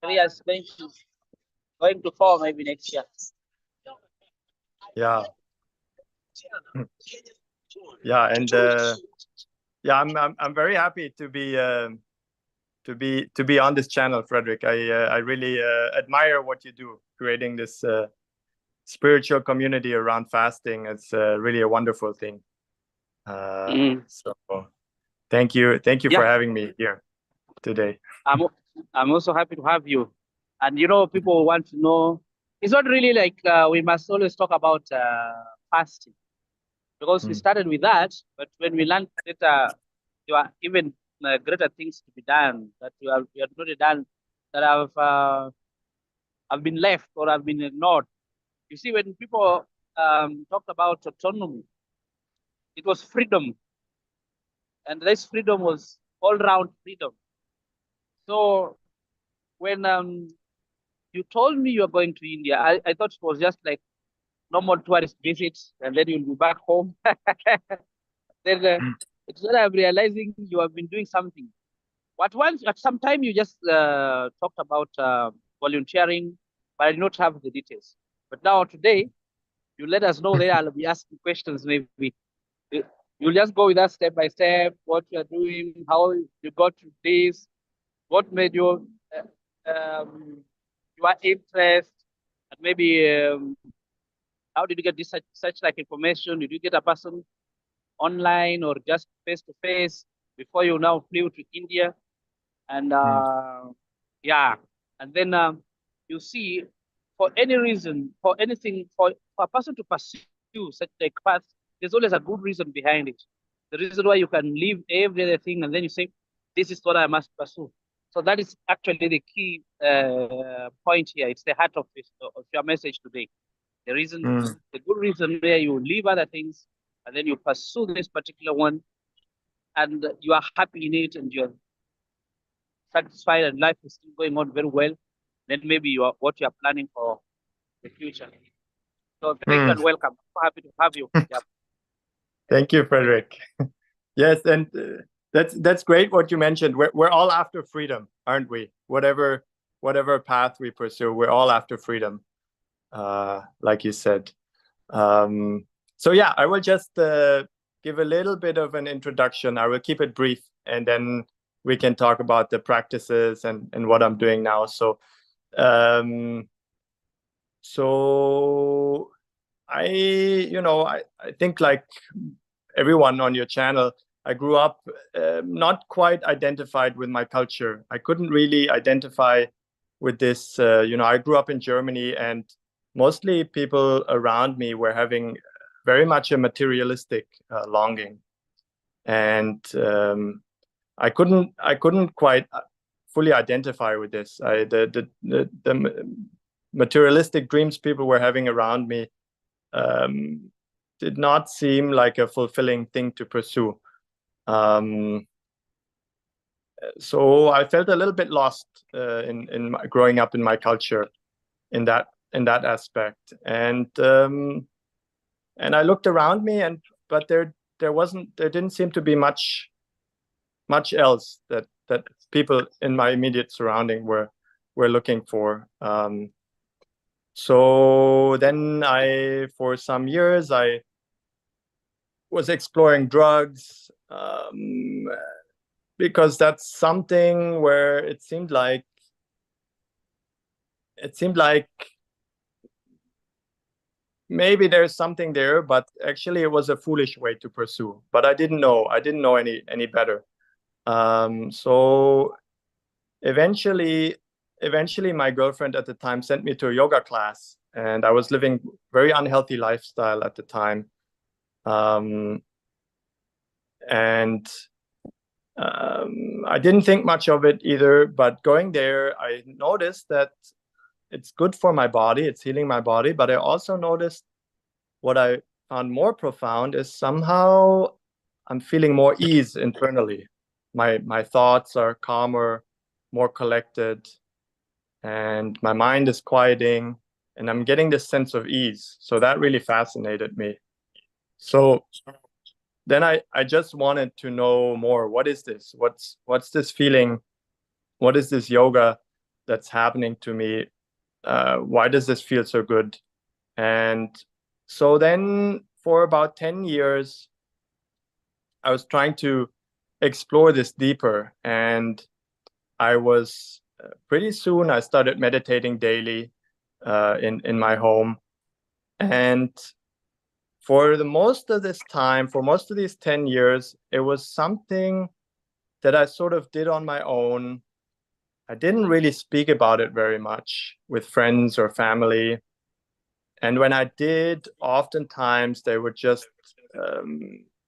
3 years going to 4 maybe next year. Yeah. Yeah, and yeah, I'm very happy to be on this channel, Frederick. I really admire what you do, creating this spiritual community around fasting. It's really a wonderful thing. Mm. So thank you Yeah, for having me here today. I'm I'm also happy to have you. And people want to know. It's not really like we must always talk about fasting because we Mm. started with that, but when we learned that there are even greater things to be done that we have not done that have been left or have been ignored. You see, when people talked about autonomy, it was freedom, and this freedom was all round freedom. So when you told me you were going to India, I thought it was just like normal tourist visits, and then you'll be back home. Then it's when I'm realizing you have been doing something. At some time you just talked about volunteering, but I did not have the details. But now today, you let us know there. I'll be asking questions maybe. You- You'll just go with us step by step, what you're doing, how you got to this, what made your interest, and maybe how did you get this such like information? Did you get a person online or just face to face before you now flew to India? And Mm. yeah, and then you see, for any reason, for anything, for a person to pursue such like path, there's always a good reason behind it. The reason why you can leave every other thing and then you say, this is what I must pursue. So that is actually the key point here. It's the heart of your message today. The reason, Mm. the good reason where you leave other things and then you pursue this particular one, and you are happy in it, and you're satisfied and life is still going on very well, then maybe you are what you are planning for the future. So thank you Mm. and welcome. So happy to have you. Yeah. Thank you, Frederick. Yes, and that's great what you mentioned. We're all after freedom, aren't we? Whatever path we pursue, we're all after freedom, like you said. Um, so yeah, I will just give a little bit of an introduction. I will keep it brief, and then we can talk about the practices and what I'm doing now. Um, so I think like everyone on your channel, I grew up not quite identified with my culture. I couldn't really identify with this. I grew up in Germany, and mostly people around me were having very much a materialistic longing, and I couldn't quite fully identify with this. The materialistic dreams people were having around me um, did not seem like a fulfilling thing to pursue. Um, so I felt a little bit lost in growing up in my culture in that aspect, and I looked around me, but there didn't seem to be much else that people in my immediate surrounding were looking for. So then for some years, I was exploring drugs because that's something where it seemed like maybe there's something there, but actually it was a foolish way to pursue. But I didn't know any better. So eventually, my girlfriend at the time sent me to a yoga class, and I was living very unhealthy lifestyle at the time. Um, and I didn't think much of it either, but going there, I noticed that it's good for my body, it's healing my body, but I also noticed what I found more profound is somehow I'm feeling more ease internally. My thoughts are calmer, more collected, and my mind is quieting, and I'm getting this sense of ease. So that really fascinated me. So then I just wanted to know more. What is this? What's this feeling? What is this yoga? that's happening to me? Why does this feel so good? And so then for about 10 years, I was trying to explore this deeper. And I was pretty soon, I started meditating daily in my home. And for the most of this time, for most of these 10 years, it was something that I sort of did on my own. I didn't really speak about it very much with friends or family. And when I did, oftentimes they would just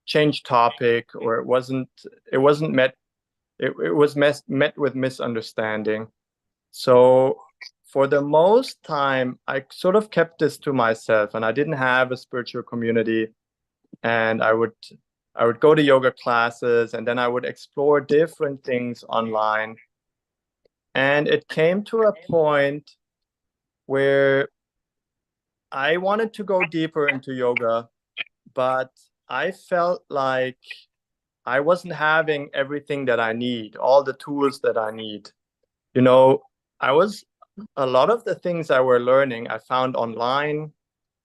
change topic, or it wasn't met. It was met with misunderstanding. So for the most time, I sort of kept this to myself, and I didn't have a spiritual community. And I would go to yoga classes, and then I would explore different things online. And it came to a point where I wanted to go deeper into yoga, but I felt like I wasn't having everything that I need, all the tools that I need. You know, I was a lot of the things I were learning, I found online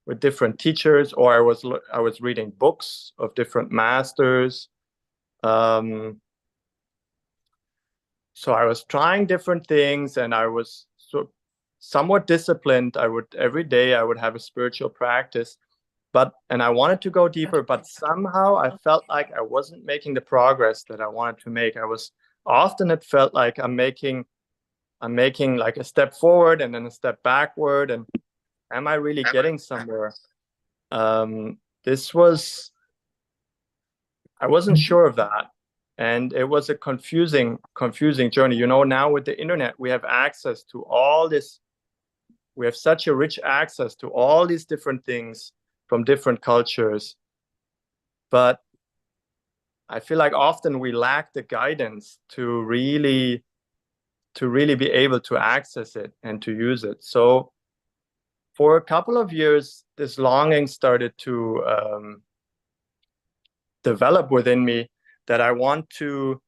with different teachers, or I was reading books of different masters. Um, so I was trying different things, and I was somewhat disciplined. Every day I would have a spiritual practice, and I wanted to go deeper, but somehow I felt like I wasn't making the progress that I wanted to make. Often it felt like I'm making like a step forward and then a step backward, and am I really getting somewhere? This was I wasn't sure of that. And it was a confusing journey. Now with the internet, we have access to all this. We have such a rich access to all these different things from different cultures. But I feel like often we lack the guidance to really be able to access it and to use it. So for a couple of years, this longing started to develop within me, that I want to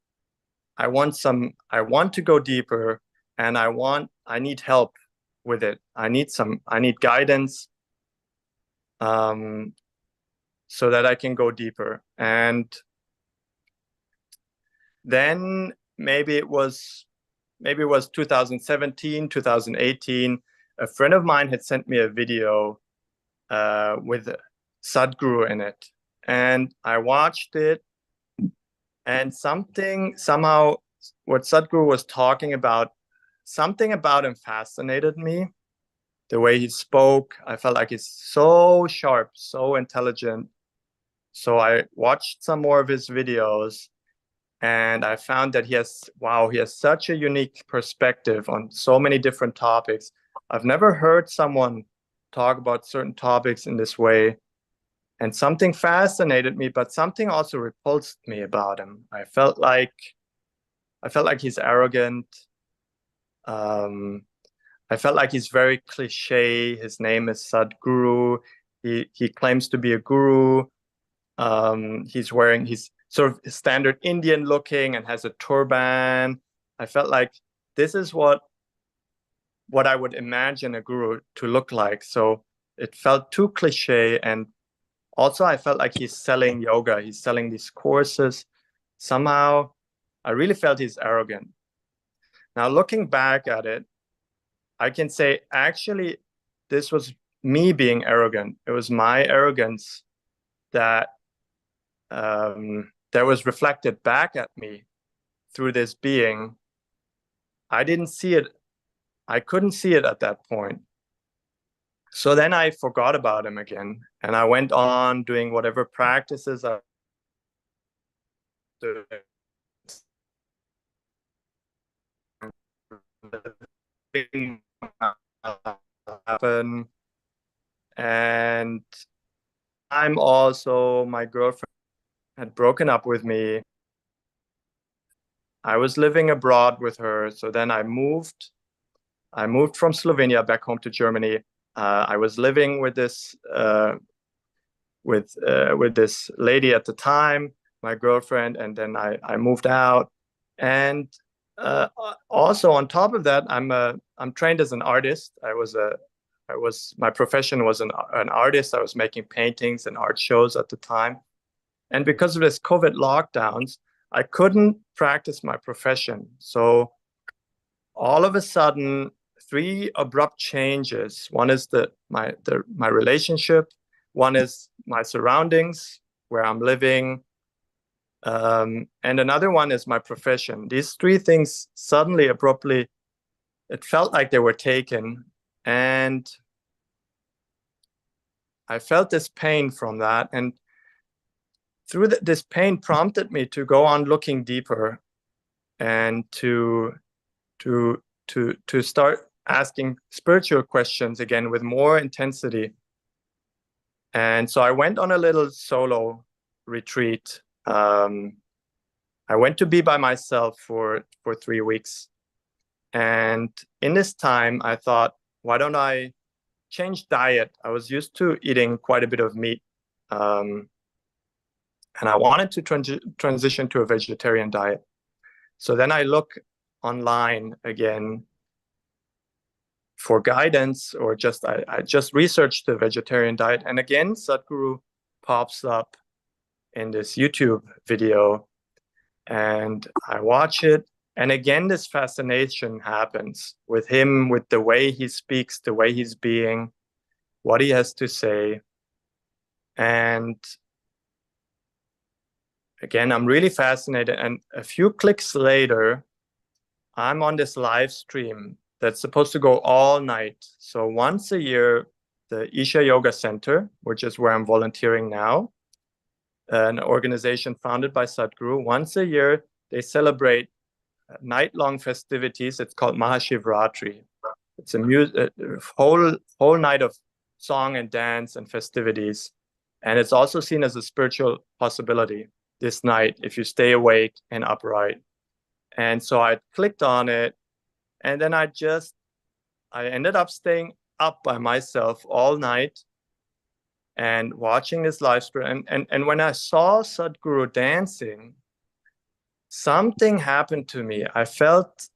go deeper, and I need help with it. I need guidance, so that I can go deeper. And then maybe it was 2017, 2018, a friend of mine had sent me a video with Sadhguru in it, and I watched it. And somehow, what Sadhguru was talking about, something about him fascinated me. The way he spoke, I felt like he's so sharp, so intelligent. So I watched some more of his videos, and I found that he has such a unique perspective on so many different topics. I've never heard someone talk about certain topics in this way. And something fascinated me, but something also repulsed me about him. I felt like he's arrogant. I felt like he's very cliche. His name is Sadhguru. He claims to be a guru. He's sort of standard Indian looking and has a turban. I felt like this is what I would imagine a guru to look like. So it felt too cliche. And also, I felt like he's selling yoga. He's selling these courses. Somehow, I really felt he's arrogant. Now, looking back at it, I can say, actually, this was me being arrogant. It was my arrogance that was reflected back at me through this being. I didn't see it. I couldn't see it at that point. So then I forgot about him again, and I went on doing whatever practices I happen. And my girlfriend had broken up with me. I was living abroad with her. So then I moved from Slovenia back home to Germany. I was living with this lady at the time, my girlfriend, and then I moved out. And Also on top of that, I'm trained as an artist. My profession was an artist. I was making paintings and art shows at the time. And because of this COVID lockdowns, I couldn't practice my profession. So all of a sudden, three abrupt changes. One is my relationship, one is my surroundings, where I'm living, and another one is my profession. These three things suddenly, abruptly, it felt like they were taken. And I felt this pain from that. And through this pain prompted me to go on looking deeper and to start asking spiritual questions again with more intensity. And so I went on a little solo retreat. I went to be by myself for 3 weeks. And in this time, I thought, why don't I change diet? I was used to eating quite a bit of meat. And I wanted to transition to a vegetarian diet. So then I look online again for guidance, or I just researched the vegetarian diet. And again, Sadhguru pops up in this YouTube video, and I watch it. And again, this fascination happens with him, with the way he speaks, the way he's being, what he has to say. And again, I'm really fascinated. And a few clicks later, I'm on this live stream that's supposed to go all night. So once a year, the Isha Yoga Center, which is where I'm volunteering now, an organization founded by Sadhguru, once a year, they celebrate night-long festivities. It's called Mahashivratri. It's a whole night of song and dance and festivities. And it's also seen as a spiritual possibility this night, if you stay awake and upright. And so I clicked on it, and then I ended up staying up by myself all night and watching this live stream. And when I saw Sadhguru dancing, something happened to me. I felt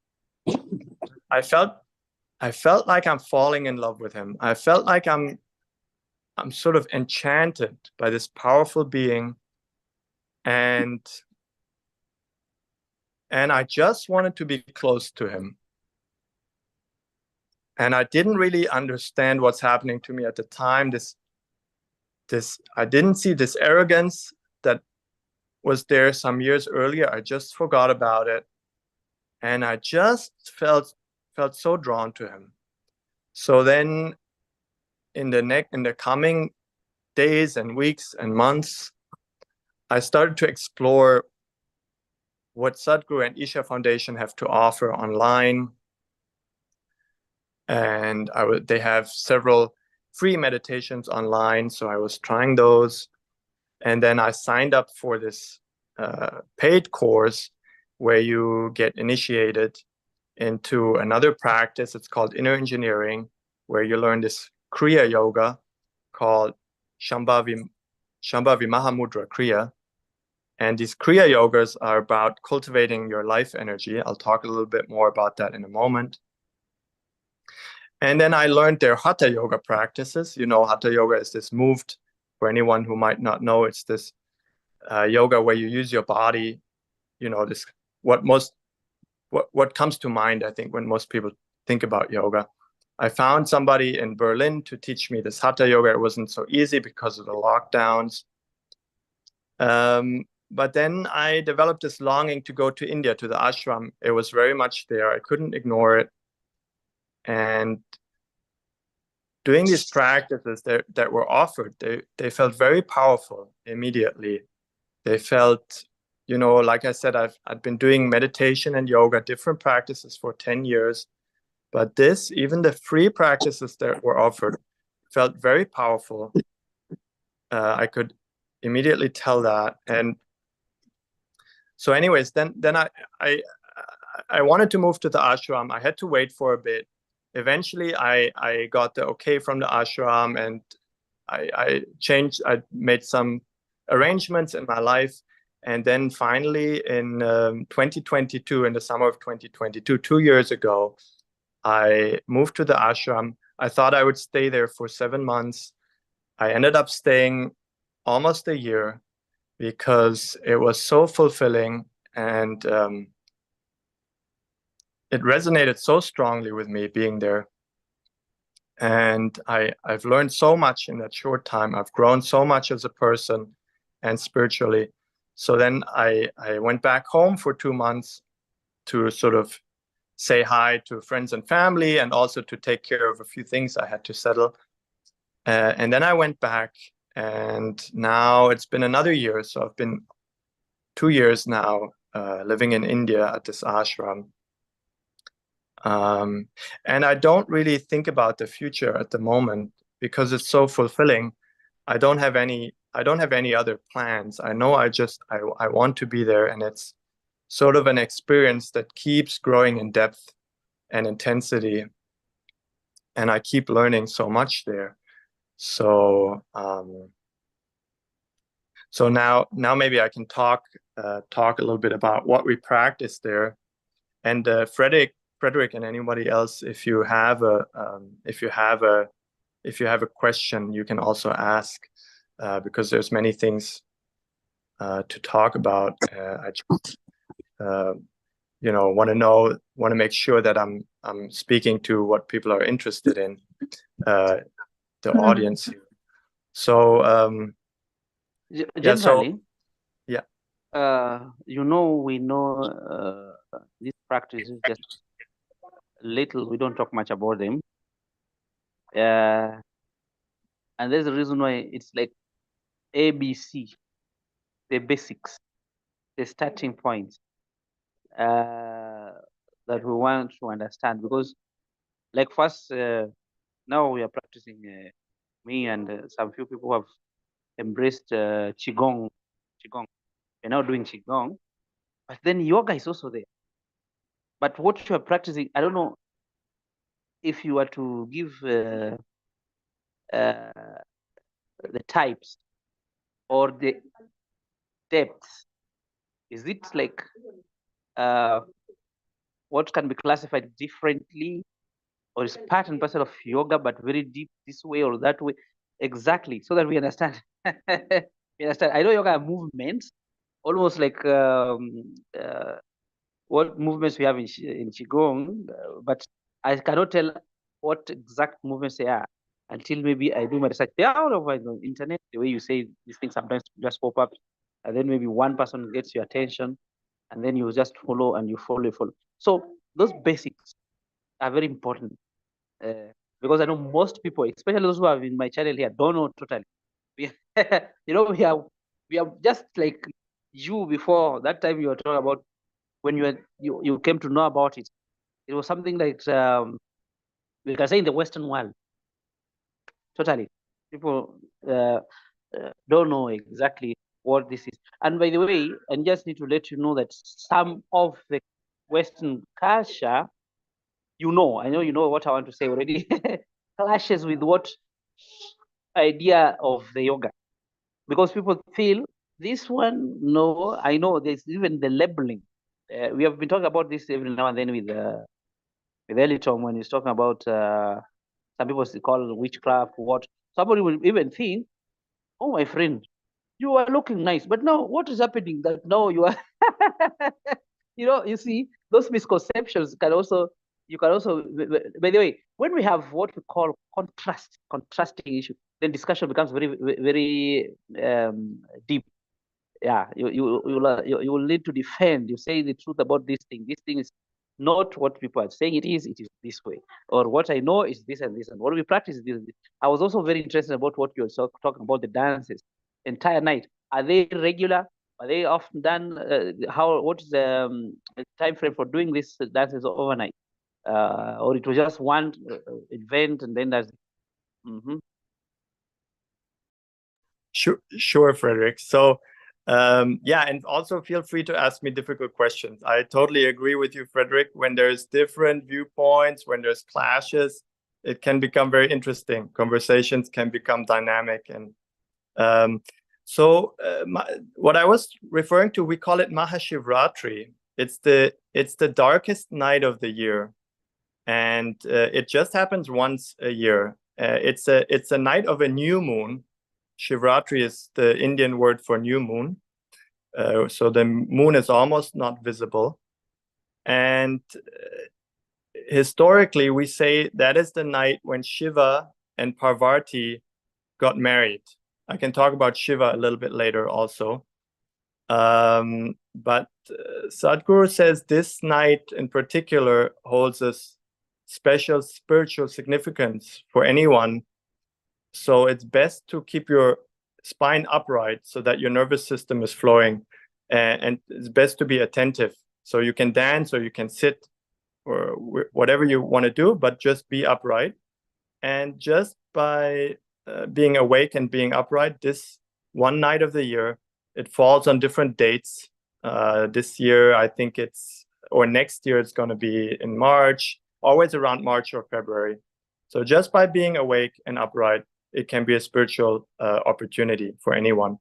like I'm falling in love with him. I felt like I'm sort of enchanted by this powerful being. And I just wanted to be close to him. And I didn't really understand what's happening to me at the time. I didn't see this arrogance that was there some years earlier. I just forgot about it. And I just felt so drawn to him. So then in the coming days and weeks and months, I started to explore what Sadhguru and Isha Foundation have to offer online. And they have several free meditations online, so I was trying those. And then I signed up for this paid course where you get initiated into another practice. It's called Inner Engineering, where you learn this Kriya Yoga called Shambhavi Mahamudra Kriya. And these Kriya Yogas are about cultivating your life energy. I'll talk a little bit more about that in a moment. And then I learned their Hatha Yoga practices. You know, Hatha Yoga is this moved, for anyone who might not know, it's this yoga where you use your body. You know, this what comes to mind, I think, when most people think about yoga. I found somebody in Berlin to teach me this Hatha Yoga. It wasn't so easy because of the lockdowns. But then I developed this longing to go to India, to the ashram. It was very much there. I couldn't ignore it. And doing these practices that were offered, they felt very powerful immediately. They felt, you know, like I said, I'd been doing meditation and yoga, different practices for 10 years. But even the free practices that were offered, felt very powerful. I could immediately tell that. And so anyways, then I wanted to move to the ashram. I had to wait for a bit. Eventually, I got the okay from the ashram, and I made some arrangements in my life. And then finally in 2022, in the summer of 2022, 2 years ago, I moved to the ashram. I thought I would stay there for 7 months. I ended up staying almost a year because it was so fulfilling, and it resonated so strongly with me being there. And I've learned so much in that short time. I've grown so much as a person and spiritually. So then I went back home for 2 months to sort of say hi to friends and family, and also to take care of a few things I had to settle. And then I went back, and now it's been another year. So I've been 2 years now living in India at this ashram. And I don't really think about the future at the moment because it's so fulfilling. I don't have any other plans. I know I want to be there, and it's sort of an experience that keeps growing in depth and intensity. And I keep learning so much there. So so now maybe I can talk a little bit about what we practice there. And Frederick, and anybody else, if you have a question, you can also ask, because there's many things to talk about. I just want to make sure that I'm speaking to what people are interested in, the audience here. So generally, yeah. We know this practice is just little. We don't talk much about them. And there's a reason why it's like ABC, the basics, the starting points that we want to understand. Because, like, first, now we are practicing, me and some few people who have embraced Qigong. We're now doing Qigong, but then yoga is also there. But what you are practicing, I don't know if you were to give the types or the depths. Is it like what can be classified differently, or is part and parcel of yoga but very deep this way or that way? Exactly, so that we understand. We understand. I know yoga are movements, almost like what movements we have in Qigong, but I cannot tell what exact movements they are until maybe I do my research. They are all over the internet. The way you say these things sometimes just pop up, and then maybe one person gets your attention, and then you just follow and you follow. So those basics are very important, because I know most people, especially those who have in my channel here, don't know totally. We, we are just like you before that time you were talking about when you came to know about it. It was something like we can say in the Western world, totally. People don't know exactly what this is. And by the way, I just need to let you know that some of the Western culture, I know you know what I want to say already, clashes with what idea of the yoga. Because people feel this one, no, I know there's even the labeling. We have been talking about this every now and then with Elitom when he's talking about some people call witchcraft, what. Somebody will even think, oh, my friend, you are looking nice, but now what is happening that now you are, you see, those misconceptions you can also, by the way, when we have what we call contrasting issue, then discussion becomes very, very deep. Yeah, you will need to defend. You say the truth about this thing. This thing is not what people are saying it is this way. Or what I know is this and this, and what we practice is this and this. I was also very interested about what you're talking about, the dances entire night. Are they regular? Are they often done? What is the time frame for doing these dances overnight? Or it was just one event and then there's Sure, Frederick. So yeah, and also feel free to ask me difficult questions. I totally agree with you, Frederick. When there's different viewpoints, when there's clashes, it can become very interesting. Conversations can become dynamic. And So what I was referring to, we call it Mahashivratri. It's the darkest night of the year, and it just happens once a year. It's a night of a new moon. Shivratri is the Indian word for new moon. So the moon is almost not visible. And historically, we say that is the night when Shiva and Parvati got married. I can talk about Shiva a little bit later also. But Sadhguru says this night in particular holds a special spiritual significance for anyone. So it's best to keep your spine upright so that your nervous system is flowing. And it's best to be attentive. So you can dance or you can sit or whatever you want to do, but just be upright. And just by being awake and being upright, this one night of the year, it falls on different dates. This year, I think or next year, it's going to be in March, always around March or February. So just by being awake and upright, it can be a spiritual opportunity for anyone,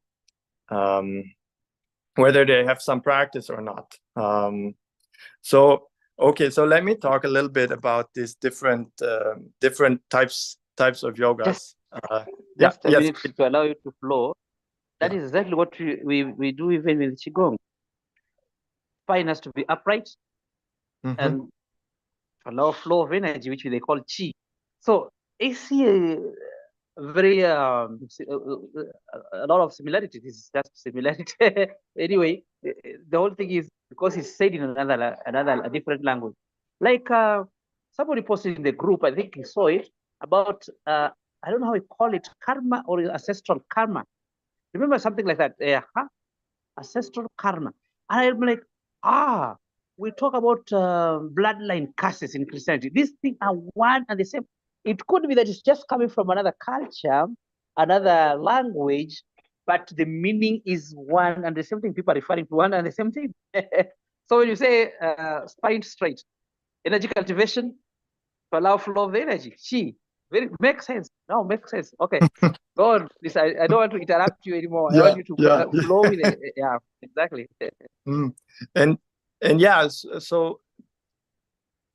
whether they have some practice or not. Okay, so let me talk a little bit about these different types of yogas. Just a minute to allow you to flow. That is exactly what we do even with Qigong. Spine has to be upright and allow flow of energy, which they call Qi. So I see a lot of similarities. This is just similarity. Anyway, the whole thing is because it's said in a different language. Like somebody posted in the group, I think he saw it, about I don't know how we call it, karma or ancestral karma. Remember something like that? Ancestral karma. And I'm like, we talk about bloodline curses in Christianity. These things are one and the same. It could be that it's just coming from another culture, another language, but the meaning is one and the same thing. People are referring to one and the same thing. So when you say spine straight, energy cultivation to allow flow of the energy, makes sense. No, makes sense. Okay. Go on, please. I don't want to interrupt you anymore. I want you to flow with it. Yeah, exactly. And yeah, so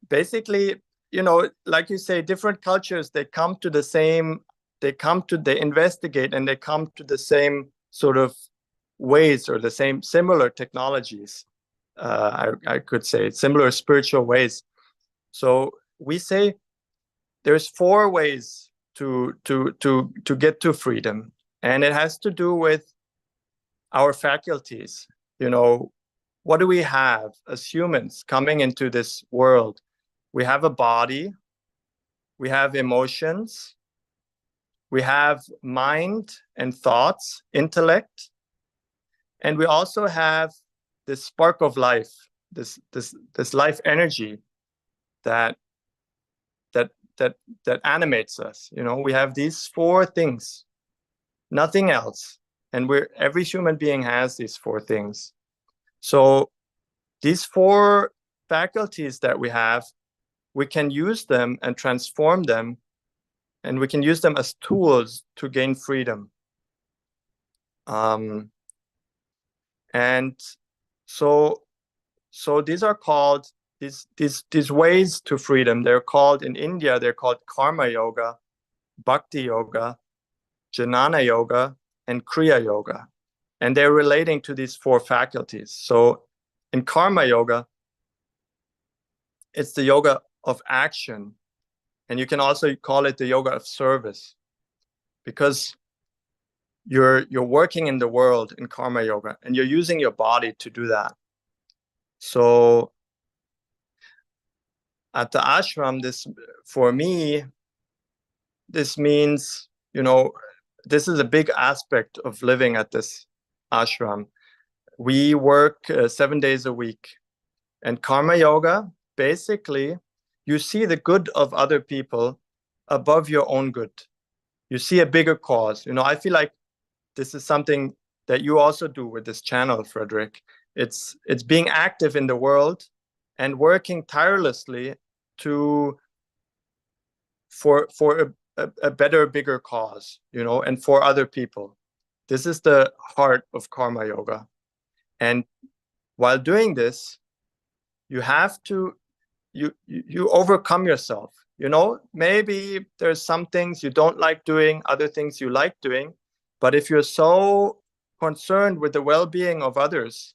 basically, like you say, different cultures, they investigate and they come to the same sort of ways or the same similar technologies. I could say similar spiritual ways. So we say there's 4 ways to get to freedom, and it has to do with our faculties. What do we have as humans coming into this world? We have a body, we have emotions, we have mind and thoughts, intellect, and we also have this spark of life, this life energy that animates us. We have these 4 things, nothing else, and every human being has these 4 things. So these 4 faculties that we have, we can use them and transform them, and we can use them as tools to gain freedom. And so these are called these ways to freedom. They're called in India, they're called karma yoga, bhakti yoga, jnana yoga, and kriya yoga. And they're relating to these 4 faculties. So in karma yoga, it's the yoga of action. And you can also call it the yoga of service, because you're working in the world in karma yoga and you're using your body to do that. So at the ashram, for me, this means, this is a big aspect of living at this ashram. We work 7 days a week. And karma yoga, basically, you see the good of other people above your own good. You see a bigger cause. I feel like this is something that you also do with this channel, Frederick. It's being active in the world and working tirelessly for a better, bigger cause, and for other people. This is the heart of karma yoga. And while doing this, you have to you overcome yourself. Maybe there's some things you don't like doing, other things you like doing, but if you're so concerned with the well-being of others,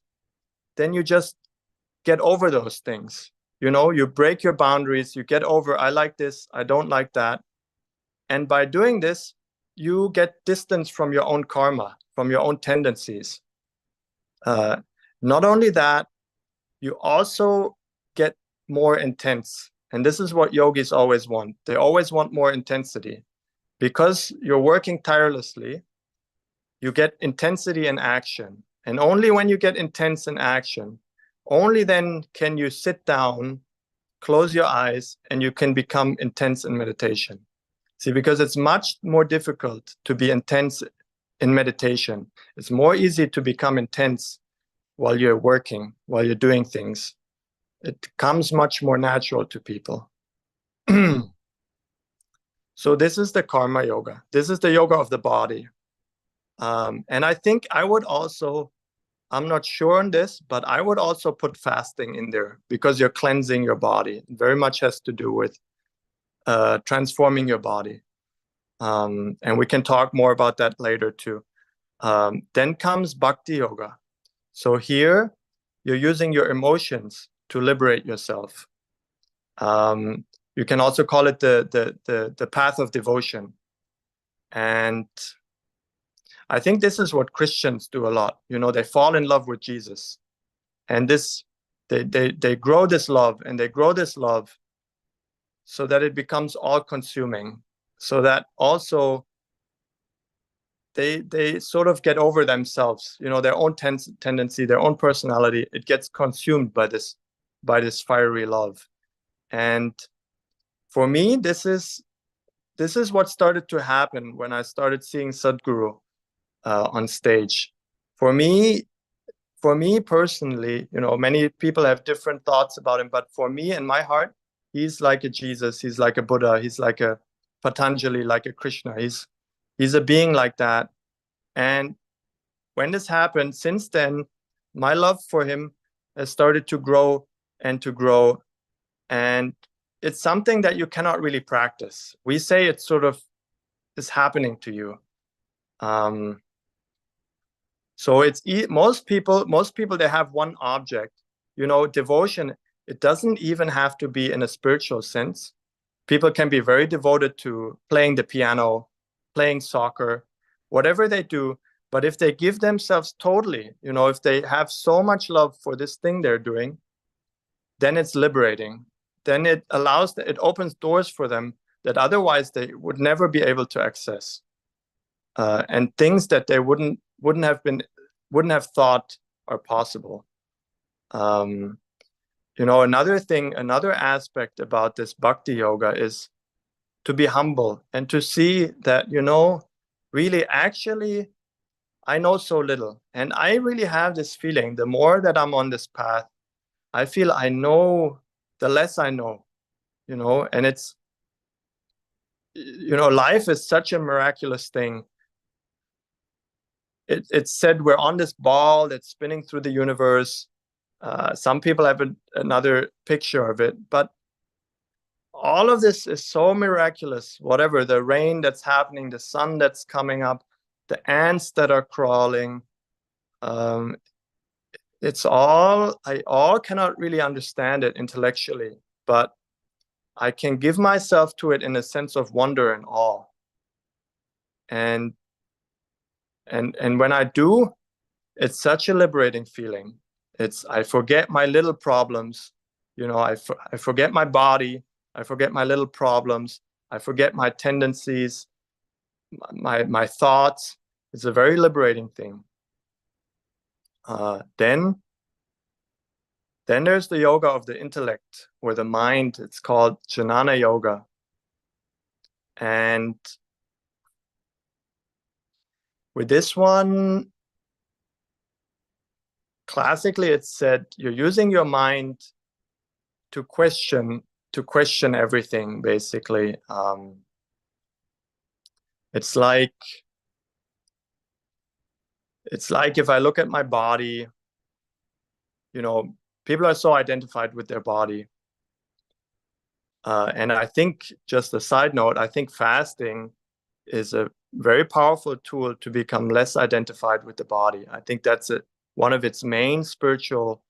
then you just get over those things. You break your boundaries, you get over, I like this, I don't like that. And by doing this, you get distance from your own karma, from your own tendencies. Not only that, you also get more intense. And this is what yogis always want. They always want more intensity. Because you're working tirelessly, you get intensity in action. And only when you get intense in action, only then can you sit down, close your eyes, and you can become intense in meditation. See, because it's much more difficult to be intense in meditation. It's more easy to become intense while you're working, while you're doing things. It comes much more natural to people. So this is the karma yoga. This is the yoga of the body. And I think I would also, I'm not sure on this, but I would also put fasting in there because you're cleansing your body. It very much has to do with transforming your body. And we can talk more about that later too. Then comes bhakti yoga. So here you're using your emotions to liberate yourself. You can also call it the path of devotion. And I think this is what Christians do a lot. They fall in love with Jesus. And they grow this love, and they grow this love so that it becomes all-consuming, so that also they sort of get over themselves, their own tendency, their own personality. It gets consumed by this fiery love. And for me, this is what started to happen when I started seeing Sadhguru on stage. For me personally, many people have different thoughts about him, but for me, in my heart, he's like a Jesus, he's like a Buddha, he's like a Patanjali, like a Krishna. He's a being like that. And when this happened, since then, my love for him has started to grow and to grow. And it's something that you cannot really practice. We say it sort of is happening to you. So it's most people, they have one object. Devotion, it doesn't even have to be in a spiritual sense. People can be very devoted to playing the piano, playing soccer, whatever they do. But if they give themselves totally, if they have so much love for this thing they're doing, then it's liberating. Then it opens doors for them that otherwise they would never be able to access. And things that they wouldn't have thought are possible. Another aspect about this bhakti yoga is to be humble and to see that, really, actually, I know so little. And I really have this feeling, the more that I'm on this path, I feel I know, the less I know, and it's, life is such a miraculous thing. It's said we're on this ball that's spinning through the universe. Some people have another picture of it, but all of this is so miraculous. Whatever, the rain that's happening, the sun that's coming up, the ants that are crawling, it's all, I cannot really understand it intellectually, but I can give myself to it in a sense of wonder and awe. And when I do, it's such a liberating feeling. I forget my little problems. I forget my body. I forget my little problems. I forget my tendencies, my thoughts. It's a very liberating thing. Then there's the yoga of the intellect or the mind. It's called Jnana yoga. And with this one, classically, it's said you're using your mind to question everything, basically. It's like It's like if I look at my body, people are so identified with their body. And I think, just a side note, I think fasting is a very powerful tool to become less identified with the body. I think that's one of its main spiritual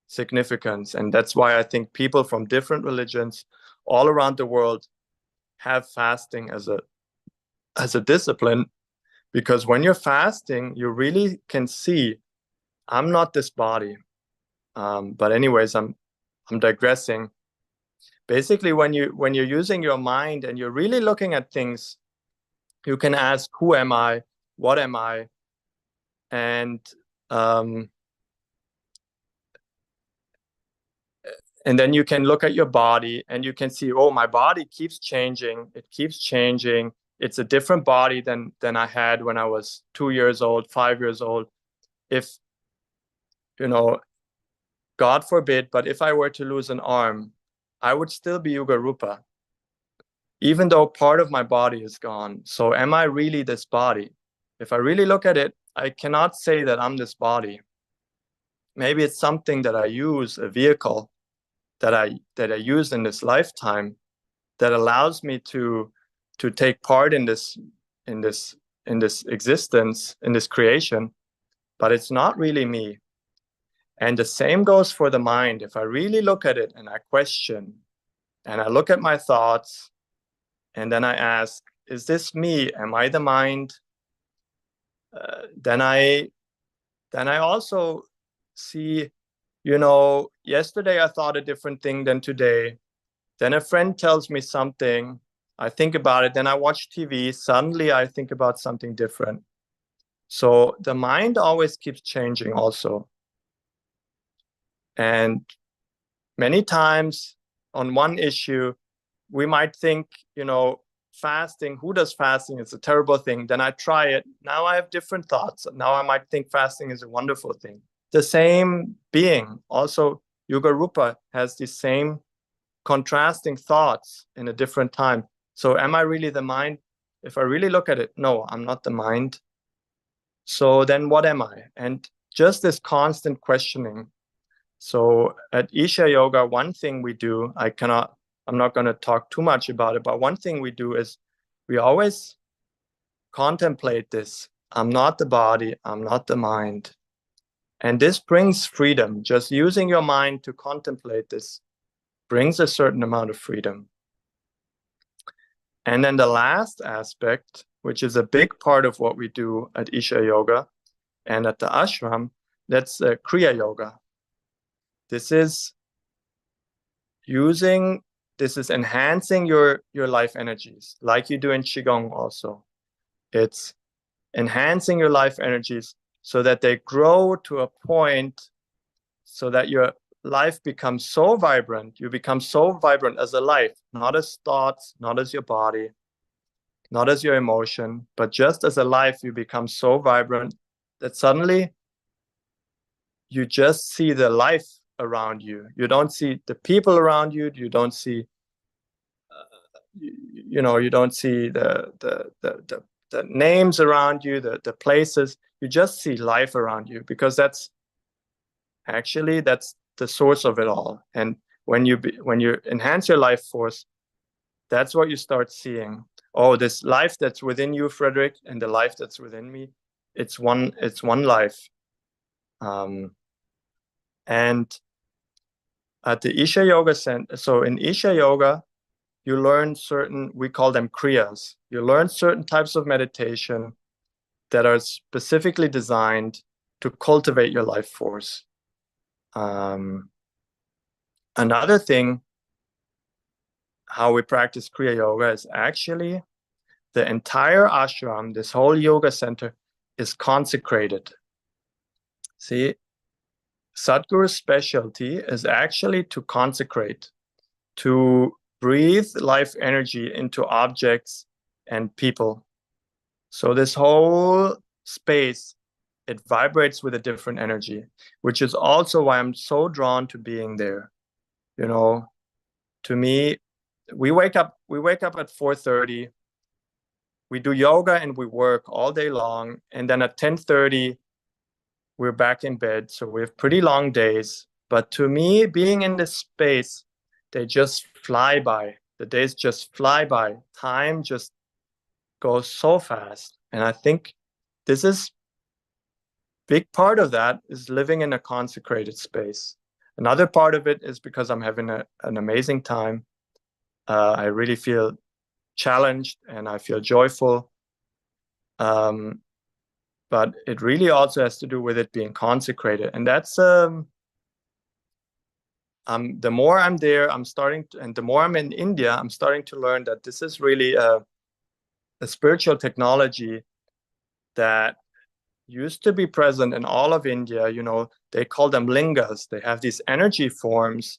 significance. And that's why I think people from different religions all around the world have fasting as a discipline, because when you're fasting, you really can see, I'm not this body. But anyways, I'm digressing. Basically, when you're using your mind and you're really looking at things, you can ask, who am I? What am I? And then you can look at your body and you can see, oh, my body keeps changing. It keeps changing. It's a different body than I had when I was 2 years old, 5 years old. If, God forbid, but if I were to lose an arm, I would still be Yugarupa, even though part of my body is gone. So am I really this body? If I really look at it, I cannot say that I'm this body. Maybe it's something that I use, a vehicle that I use in this lifetime that allows me to take part in this existence, in this creation, but it's not really me. And the same goes for the mind. If I really look at it and I question and I look at my thoughts and then I ask, is this me? Am I the mind? Then I also see, yesterday I thought a different thing than today. Then a friend tells me something, I think about it, then I watch TV, suddenly I think about something different. So the mind always keeps changing also. And many times on one issue, we might think, fasting, who does fasting? It's a terrible thing. Then I try it. Now I have different thoughts. Now I might think fasting is a wonderful thing. The same being, also Yugarupa, has the same contrasting thoughts in a different time. So am I really the mind? If I really look at it, no, I'm not the mind. So then what am I? And just this constant questioning. So at Isha Yoga, one thing we do, I'm not going to talk too much about it, but one thing we do is we always contemplate this. I'm not the body, I'm not the mind. And this brings freedom. Just using your mind to contemplate this brings a certain amount of freedom. And then the last aspect, which is a big part of what we do at Isha Yoga and at the ashram, that's Kriya Yoga. This is enhancing your life energies, like you do in Qigong also. It's enhancing your life energies so that they grow to a point so that your life becomes so vibrant. You become so vibrant as a life, not as thoughts, not as your body, not as your emotion, but just as a life. You become so vibrant that suddenly you just see the life around you. You don't see the people around you. You don't see, you don't see the names around you, the places. You just see life around you, because that's the source of it all. And when you enhance your life force, that's what you start seeing. Oh, this life that's within you, Frederick, and the life that's within me, it's one life. And at the Isha Yoga Center, so in Isha Yoga, you learn we call them kriyas. You learn certain types of meditation that are specifically designed to cultivate your life force. Another thing, how we practice Kriya Yoga, is actually the entire ashram, this whole yoga center, is consecrated. See, Sadhguru's specialty is actually to consecrate, to breathe life energy into objects and people. So this whole space, it vibrates with a different energy, which is also why I'm so drawn to being there. To me, we wake up at 4:30. We do yoga and we work all day long. And then at 10:30, we're back in bed, so we have pretty long days. But to me, being in this space, they just fly by. The days just fly by. Time just goes so fast. And I think this is big part of that is living in a consecrated space. Another part of it is because I'm having an amazing time. I really feel challenged and I feel joyful. But it really also has to do with it being consecrated. And that's the more I'm there, and the more I'm in India, I'm starting to learn that this is really a spiritual technology that used to be present in all of India. You know, they call them lingas. They have these energy forms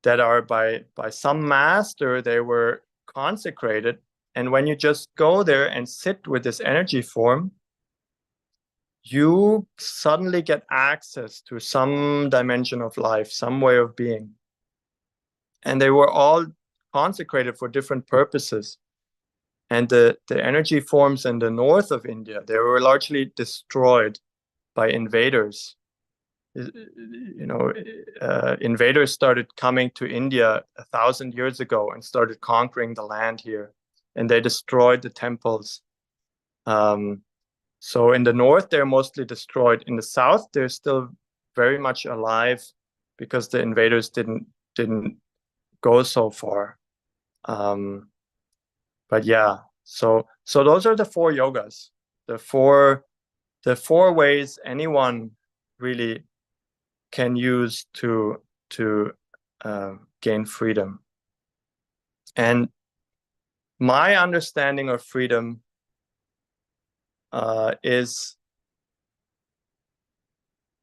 that are by some master, they were consecrated. And when you just go there and sit with this energy form, you suddenly get access to some dimension of life, some way of being. And they were all consecrated for different purposes. And the energy forms in the north of India, they were largely destroyed by invaders. You know, invaders started coming to India 1,000 years ago and started conquering the land here, and they destroyed the temples. So in the north, they're mostly destroyed. In the south, they're still very much alive because the invaders didn't go so far. But yeah, so those are the 4 yogas, the four ways anyone really can use to gain freedom. And my understanding of freedom is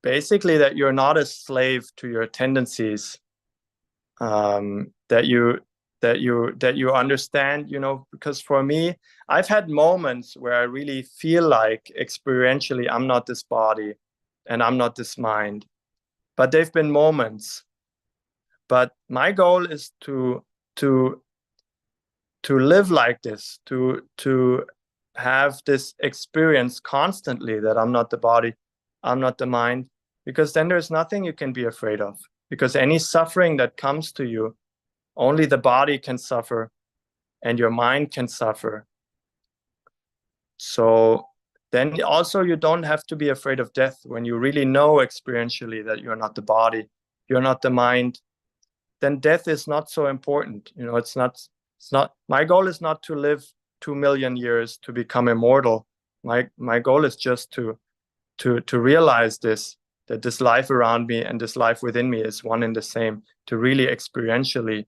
basically that you're not a slave to your tendencies, that you understand, you know, because for me, I've had moments where I really feel like experientially I'm not this body and I'm not this mind. But they've been moments. But my goal is to live like this, to have this experience constantly that I'm not the body, I'm not the mind, because then there's nothing you can be afraid of. Because any suffering that comes to you, only the body can suffer and your mind can suffer. So then also you don't have to be afraid of death when you really know experientially that you're not the body, you're not the mind. Then death is not so important. You know, it's not, my goal is not to live 2 million years to become immortal. My goal is just to realize this, that this life around me and this life within me is one and the same, to really experientially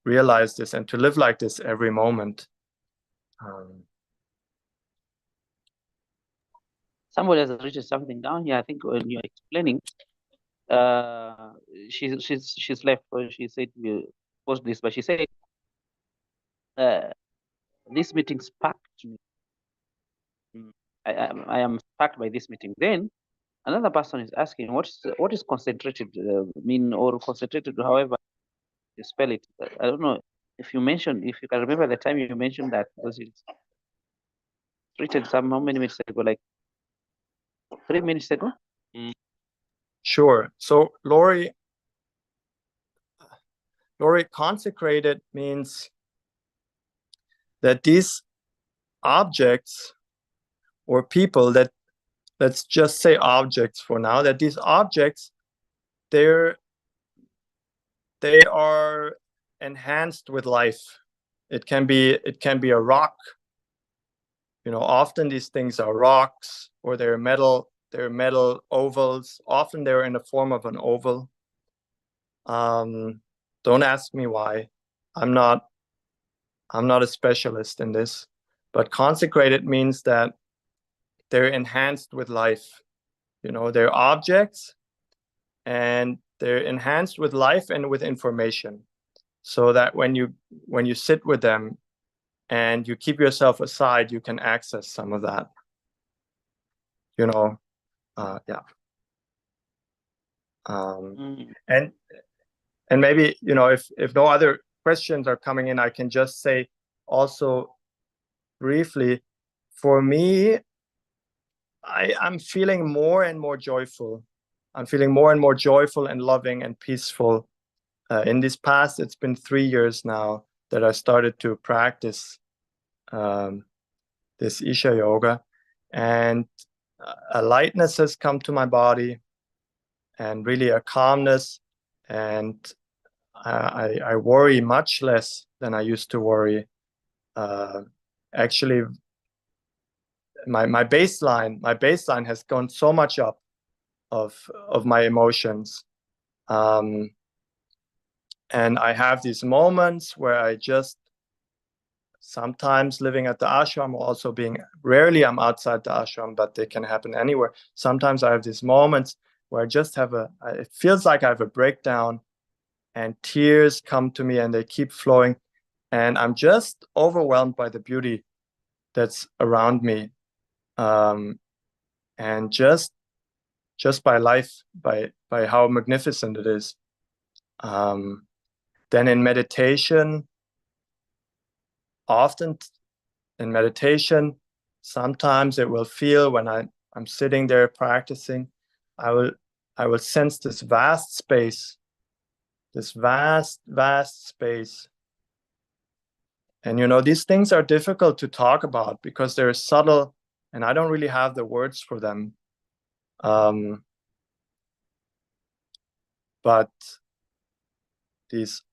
realize this and to live like this every moment. Somebody has written something down here. I think when you're explaining, she's left. She said you post this, but she said this meeting sparked me. I am sparked by this meeting. Then another person is asking, what is concentrated mean, or concentrated, however you spell it? I don't know if you can remember the time you mentioned that, because it's written how many minutes ago, like 3 minutes ago. Sure. So Lori, consecrated means that these objects or people, that, let's just say objects for now, that these objects, they are enhanced with life. It can be a rock. You know, often these things are rocks, or they're metal ovals. Often they're in the form of an oval. Don't ask me why. I'm not a specialist in this, but consecrated means that they're enhanced with life. You know, they're objects and they're enhanced with life and with information, so that when you sit with them and you keep yourself aside, you can access some of that. You know, yeah. And maybe, you know, if no other questions are coming in, I can just say also briefly, for me, I'm feeling more and more joyful. I'm feeling more and more joyful and loving and peaceful. In this past, it's been 3 years now that I started to practice this Isha yoga, and a lightness has come to my body, and really a calmness, and I worry much less than I used to worry. Actually, my baseline has gone so much up of my emotions. And I have these moments where I just sometimes living at the ashram, also being rarely I'm outside the ashram, but they can happen anywhere. Sometimes I have these moments where I just have it feels like I have a breakdown, and tears come to me and they keep flowing, and I'm just overwhelmed by the beauty that's around me, and just by life, by how magnificent it is. Then in meditation, often in meditation, sometimes it will feel when I'm sitting there practicing, I will sense this vast space, this vast space. And these things are difficult to talk about because they're subtle, and I don't really have the words for them. But these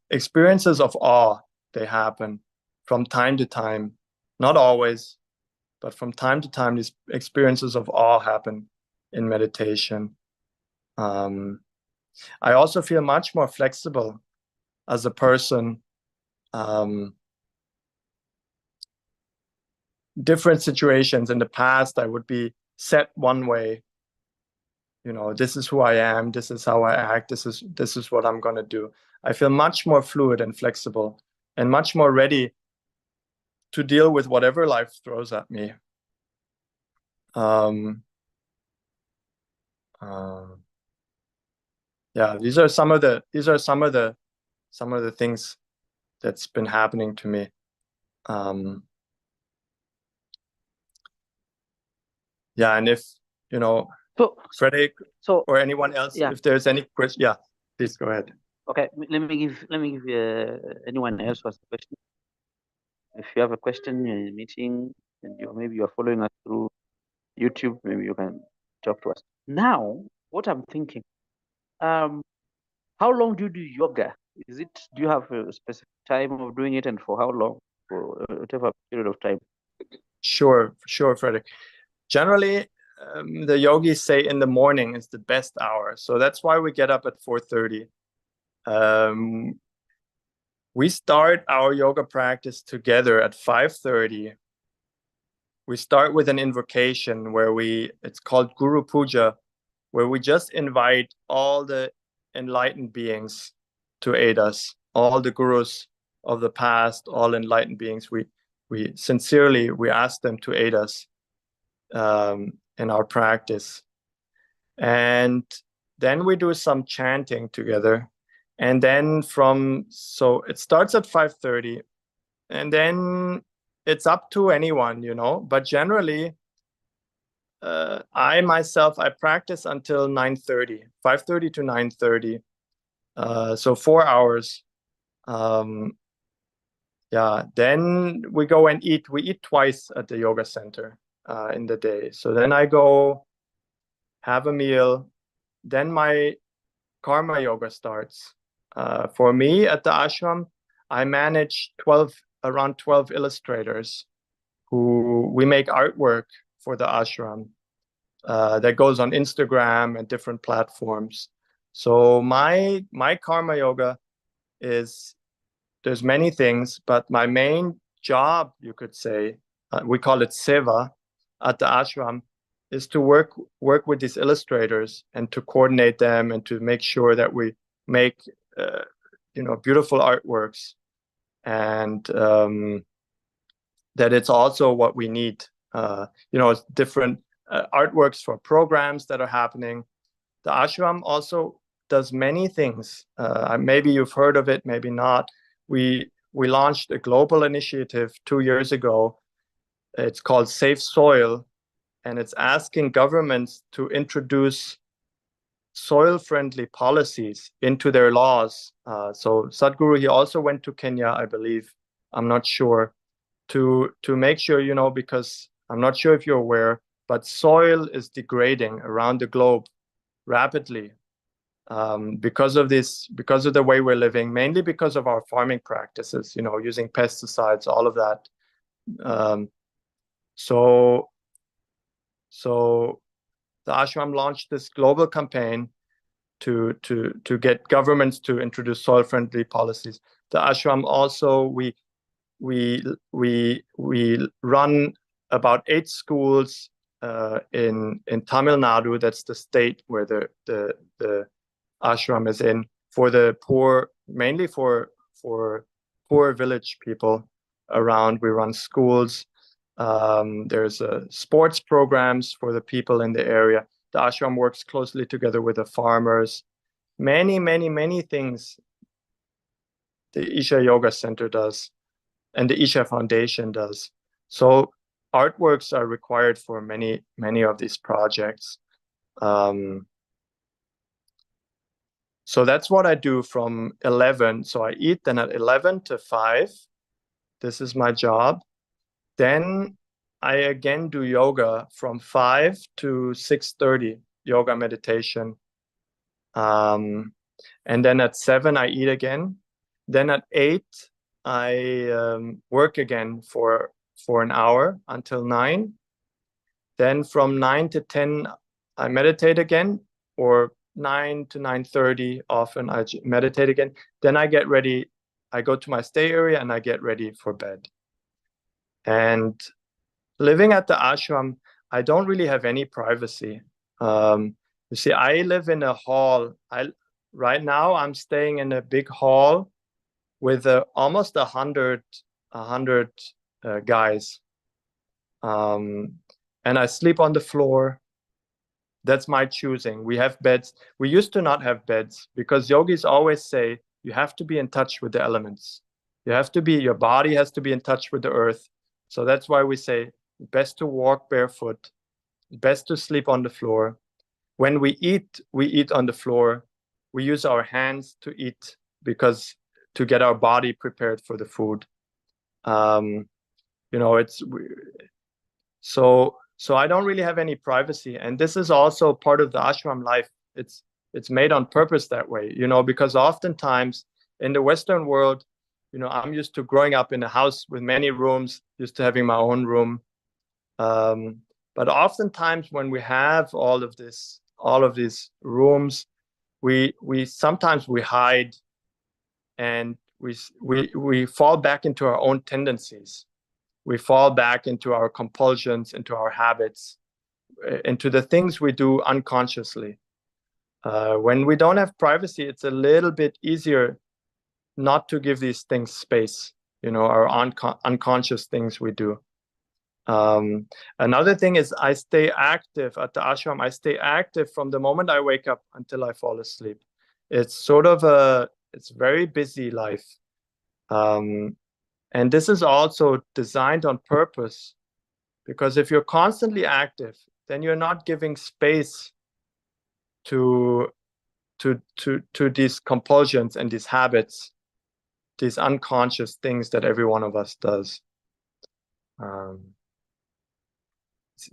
experiences of awe, they happen from time to time, not always, but from time to time, these experiences of awe happen in meditation. I also feel much more flexible as a person. Different situations in the past, I would be set one way. This is who I am. This is how I act. This is what I'm going to do. I feel much more fluid and flexible, and much more ready to deal with whatever life throws at me. Yeah, these are some of the things that's been happening to me. Yeah, and if Frederick or anyone else, if there's any question, yeah, please go ahead. Okay, let me give anyone else who has a question. If you have a question in a meeting, and maybe you're following us through YouTube, maybe you can talk to us. Now, what I'm thinking, how long do you do yoga? Do you have a specific time of doing it, and for how long? For whatever period of time? Sure, Frederick. Generally, the yogis say in the morning is the best hour. So that's why we get up at 4:30. We start our yoga practice together at 5:30. We start with an invocation where it's called Guru Puja, where we just invite all the enlightened beings to aid us, all the gurus of the past, all enlightened beings. We sincerely ask them to aid us in our practice. And then we do some chanting together. And then so it starts at 5:30, and then it's up to anyone, but generally, I myself, I practice until 9:30, 5:30 to 9:30. So 4 hours. Yeah, then we go and eat. We eat twice at the yoga center in the day. So then I go have a meal. Then my karma yoga starts. For me at the ashram, I manage around 12 illustrators who we make artwork for the ashram that goes on Instagram and different platforms. So my karma yoga there's many things, but my main job, you could say, we call it seva at the ashram, is to work with these illustrators and to coordinate them and to make sure that we make beautiful artworks, and that it's also what we need. Different artworks for programs that are happening. The ashram also does many things. Maybe you've heard of it, maybe not. We launched a global initiative 2 years ago It's called Safe Soil, and it's asking governments to introduce soil-friendly policies into their laws. So Sadhguru, he also went to Kenya, I believe. I'm not sure, to make sure, you know, because I'm not sure if you're aware, but soil is degrading around the globe rapidly, because of this, because of the way we're living, mainly because of our farming practices, you know, using pesticides, all of that. Um, so so the ashram launched this global campaign to get governments to introduce soil-friendly policies. The ashram also, we run about 8 schools in Tamil Nadu. That's the state where the ashram is in, for the poor, mainly for poor village people around. We run schools. There's sports programs for the people in the area. The ashram works closely together with the farmers. Many things the Isha Yoga Center does and the Isha Foundation does. So artworks are required for many of these projects. So that's what I do from 11. So I eat then at 11 to 5. This is my job. Then I again do yoga from 5 to 6:30, yoga meditation. And then at 7, I eat again. Then at 8, I work again for an hour until 9. Then from 9 to 10, I meditate again, or 9 to 9:30, often I meditate again. Then I get ready. I go to my stay area and I get ready for bed. And living at the ashram, I don't really have any privacy. You see, I live in a hall. Right now I'm staying in a big hall with almost 100 guys, and I sleep on the floor. That's my choosing. We have beds. We used to not have beds because yogis always say you have to be in touch with the elements. Your body has to be in touch with the earth. So that's why we say best to walk barefoot, best to sleep on the floor. When we eat on the floor. We use our hands to eat because to get our body prepared for the food. You know, so I don't really have any privacy, and this is also part of the ashram life. It's made on purpose that way, you know, because oftentimes in the Western world, you know, I'm used to growing up in a house with many rooms, used to having my own room. But oftentimes when we have all of these rooms, we sometimes we hide, and we fall back into our own tendencies. We fall back into our compulsions, into our habits, into the things we do unconsciously. When we don't have privacy, it's a little bit easier not to give these things space, you know, our unconscious things we do. Another thing is I stay active at the ashram. I stay active from the moment I wake up until I fall asleep. It's it's very busy life. And this is also designed on purpose, because if you're constantly active, then you're not giving space to these compulsions and these habits, these unconscious things that every one of us does.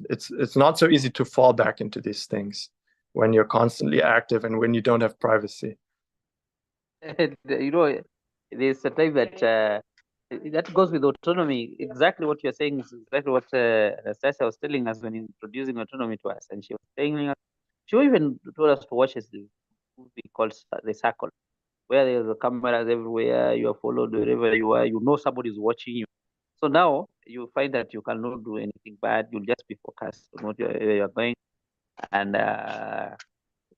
It's not so easy to fall back into these things when you're constantly active and when you don't have privacy. You know, there's a time that that goes with autonomy. Exactly what you're saying is exactly what Anastasia was telling us when introducing autonomy to us, and she was saying she even told us to watch this movie called The Circle, where there's the cameras everywhere. You are followed wherever you are. You know somebody's watching you. So now you find that you cannot do anything bad. You'll just be focused on what you're going, and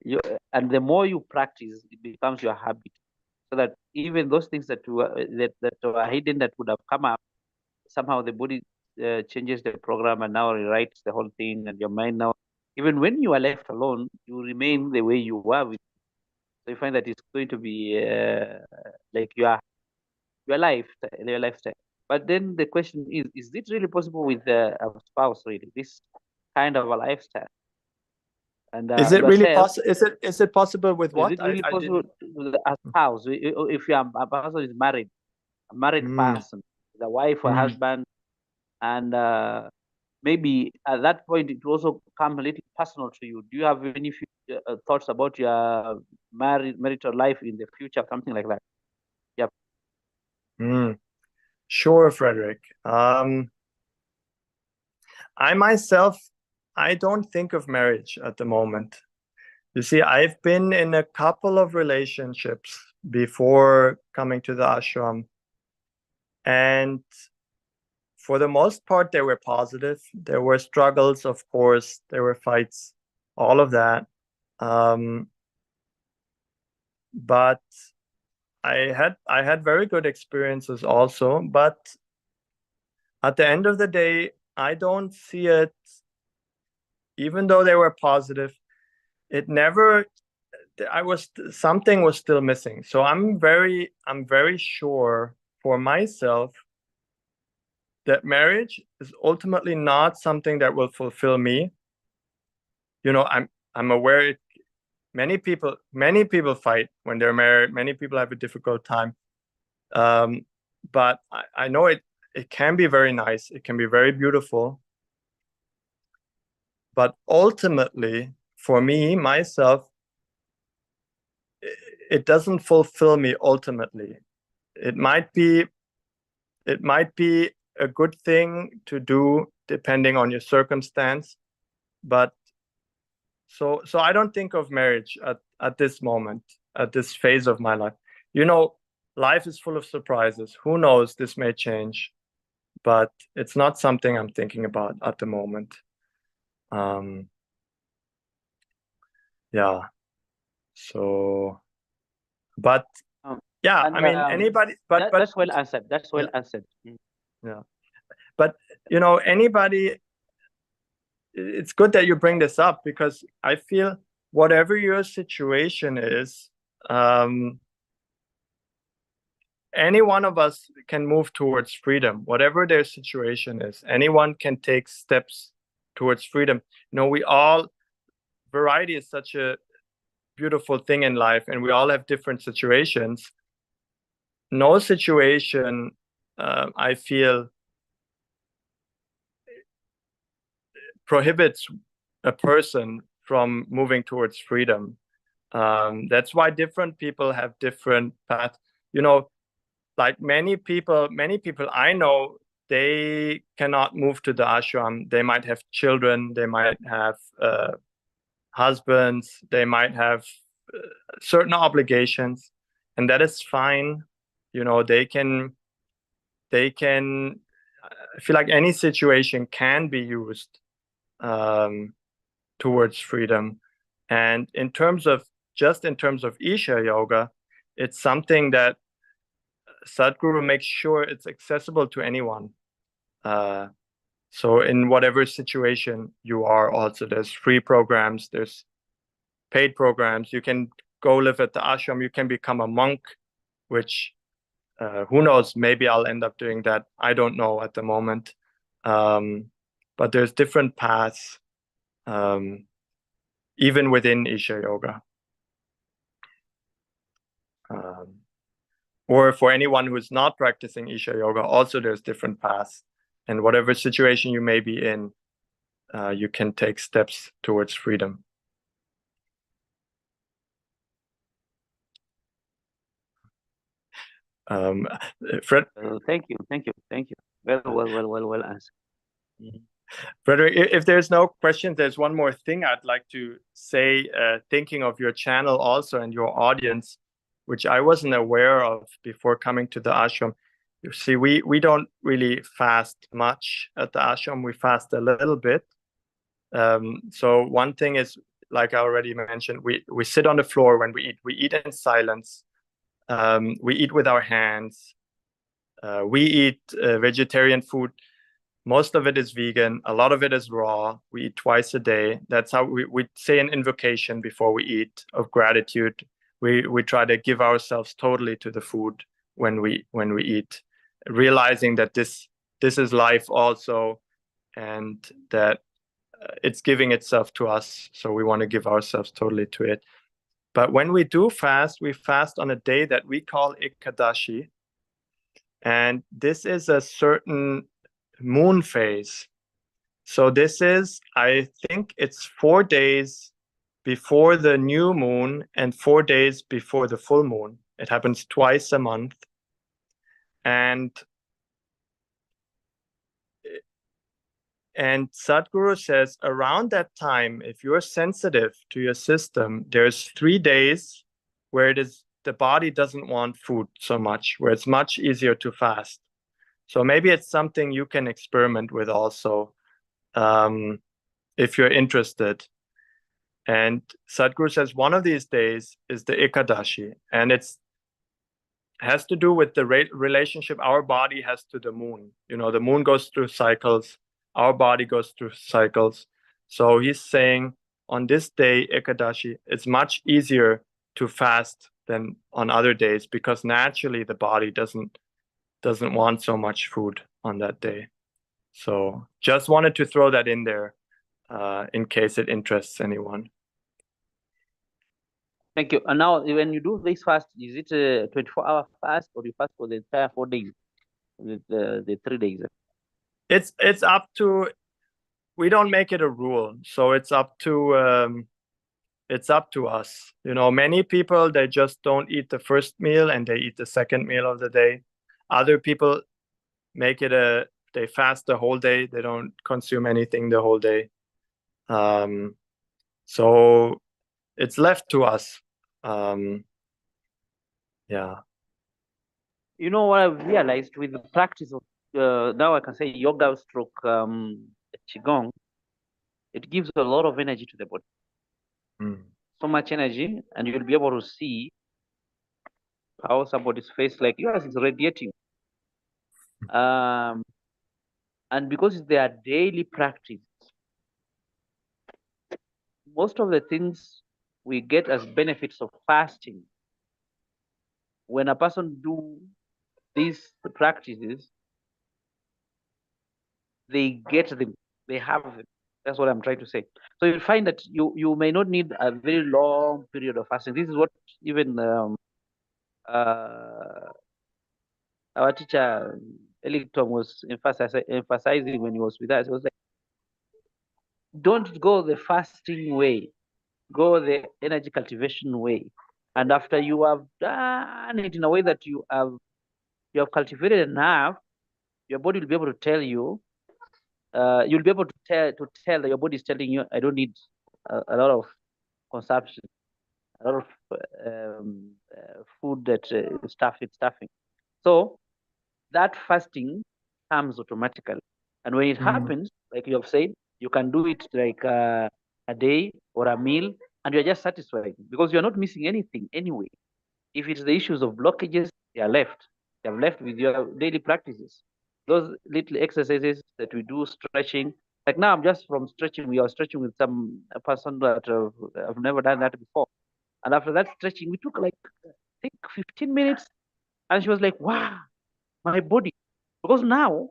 you and the more you practice, it becomes your habit. So that even those things that that were hidden that would have come up, somehow the body changes the program and now rewrites the whole thing, and your mind now, even when you are left alone, you remain the way you were with. So you find that it's going to be like your lifestyle. Your lifestyle. But then the question is it really possible with a spouse, really, this kind of a lifestyle? And Is it really yourself, possible? Is it possible with is what? it really I possible didn't. with a spouse? If you are a person is married, a married Mm, person, the wife or mm. husband, and maybe at that point it also become a little personal to you. Do you have any thoughts about your marital life in the future, something like that? Yep. Mm. Sure, Frederick. I myself, I don't think of marriage at the moment. You see, I've been in a couple of relationships before coming to the ashram, and for the most part, they were positive. There were struggles, of course, there were fights, all of that. Um, but I had very good experiences also. But at the end of the day, I don't see it, even though they were positive, it never I was something was still missing. So I'm very sure for myself that marriage is ultimately not something that will fulfill me. I'm aware many people fight when they're married. Many people have a difficult time. But I know it can be very nice. It can be very beautiful. But ultimately, for me, myself, it doesn't fulfill me ultimately. It might be it might be a good thing to do depending on your circumstance, but so I don't think of marriage at this moment, at this phase of my life. You know, life is full of surprises. Who knows, this may change, but it's not something I'm thinking about at the moment. Um, yeah. So, but Um, yeah, I and mean, anybody, but that's well answered. That's well yeah, answered. Mm. yeah. But anybody, it's good that you bring this up because I feel whatever your situation is, um, any one of us can move towards freedom. Whatever their situation is, anyone can take steps towards freedom. We all, variety is such a beautiful thing in life, and we all have different situations. No situation, I feel, prohibits a person from moving towards freedom. That's why different people have different paths. You know, like many people I know, they cannot move to the ashram. They might have children, they might have husbands, they might have certain obligations, and that is fine. They can. I feel like any situation can be used um, towards freedom. And in terms of Isha yoga, it's something that Sadhguru makes sure it's accessible to anyone. Uh, so in whatever situation you are, also there's free programs, there's paid programs. You can go live at the ashram. You can become a monk, which who knows? Maybe I'll end up doing that. I don't know at the moment. But there's different paths, um, even within Isha yoga. Um, or for anyone who's not practicing Isha yoga, also there's different paths. And whatever situation you may be in, you can take steps towards freedom. Um, Fred, Thank you. Well answered. Frederick, if there's no questions, there's one more thing I'd like to say, thinking of your channel also and your audience, which I wasn't aware of before coming to the ashram. You see, we don't really fast much at the ashram. We fast a little bit. So one thing is, like I already mentioned, we sit on the floor when we eat. We eat in silence. We eat with our hands. We eat vegetarian food. Most of it is vegan. A lot of it is raw. We eat twice a day. That's how we say an invocation before we eat of gratitude. We try to give ourselves totally to the food when we eat. realizing that this is life also, and that it's giving itself to us. So we want to give ourselves totally to it. But when we do fast, we fast on a day that we call Ikadashi. And this is a certain moon phase. So this is, I think it's 4 days before the new moon and 4 days before the full moon. It happens twice a month. And Sadhguru says around that time, if you're sensitive to your system, there's 3 days where the body doesn't want food so much, where it's much easier to fast. So maybe it's something you can experiment with also, if you're interested. And Sadhguru says one of these days is the Ekadashi, and it's has to do with the relationship our body has to the moon. You know, the moon goes through cycles, our body goes through cycles. So he's saying on this day, Ekadashi, it's much easier to fast than on other days because naturally the body doesn't want so much food on that day. So just wanted to throw that in there in case it interests anyone. Thank you. And now, when you do this fast, is it a 24-hour fast, or you fast for the entire 4 days, the 3 days? It's up to. We don't make it a rule, so it's up to us. You know, many people, they just don't eat the first meal and they eat the second meal of the day. Other people make it they fast the whole day. They don't consume anything the whole day. So it's left to us. Yeah. You know what I've realized with the practice of now I can say yoga stroke qigong, it gives a lot of energy to the body. So much energy, and you'll be able to see how somebody's face, like yours, is radiating. And because it's their daily practice, most of the things we get as benefits of fasting, when a person do these practices, they get them, they have them. That's what I'm trying to say. So you'll find that you may not need a very long period of fasting. This is what even our teacher Ellington was emphasizing when he was with us. It was like, don't go the fasting way, go the energy cultivation way. And after you have done it in a way that you have cultivated enough, your body will be able to tell you. You'll be able to tell that your body is telling you, I don't need a lot of consumption, a lot of food that stuffing. So that fasting comes automatically, and when it happens, like you have said, you can do it like a day or a meal, and you're just satisfied because you're not missing anything anyway. If it's the issues of blockages, they are left. They are left with your daily practices. Those little exercises that we do, stretching. Like now, I'm just from stretching. We are stretching with some a person that I've never done that before. And after that stretching, we took like I think 15 minutes, and she was like, "Wow, my body!" Because now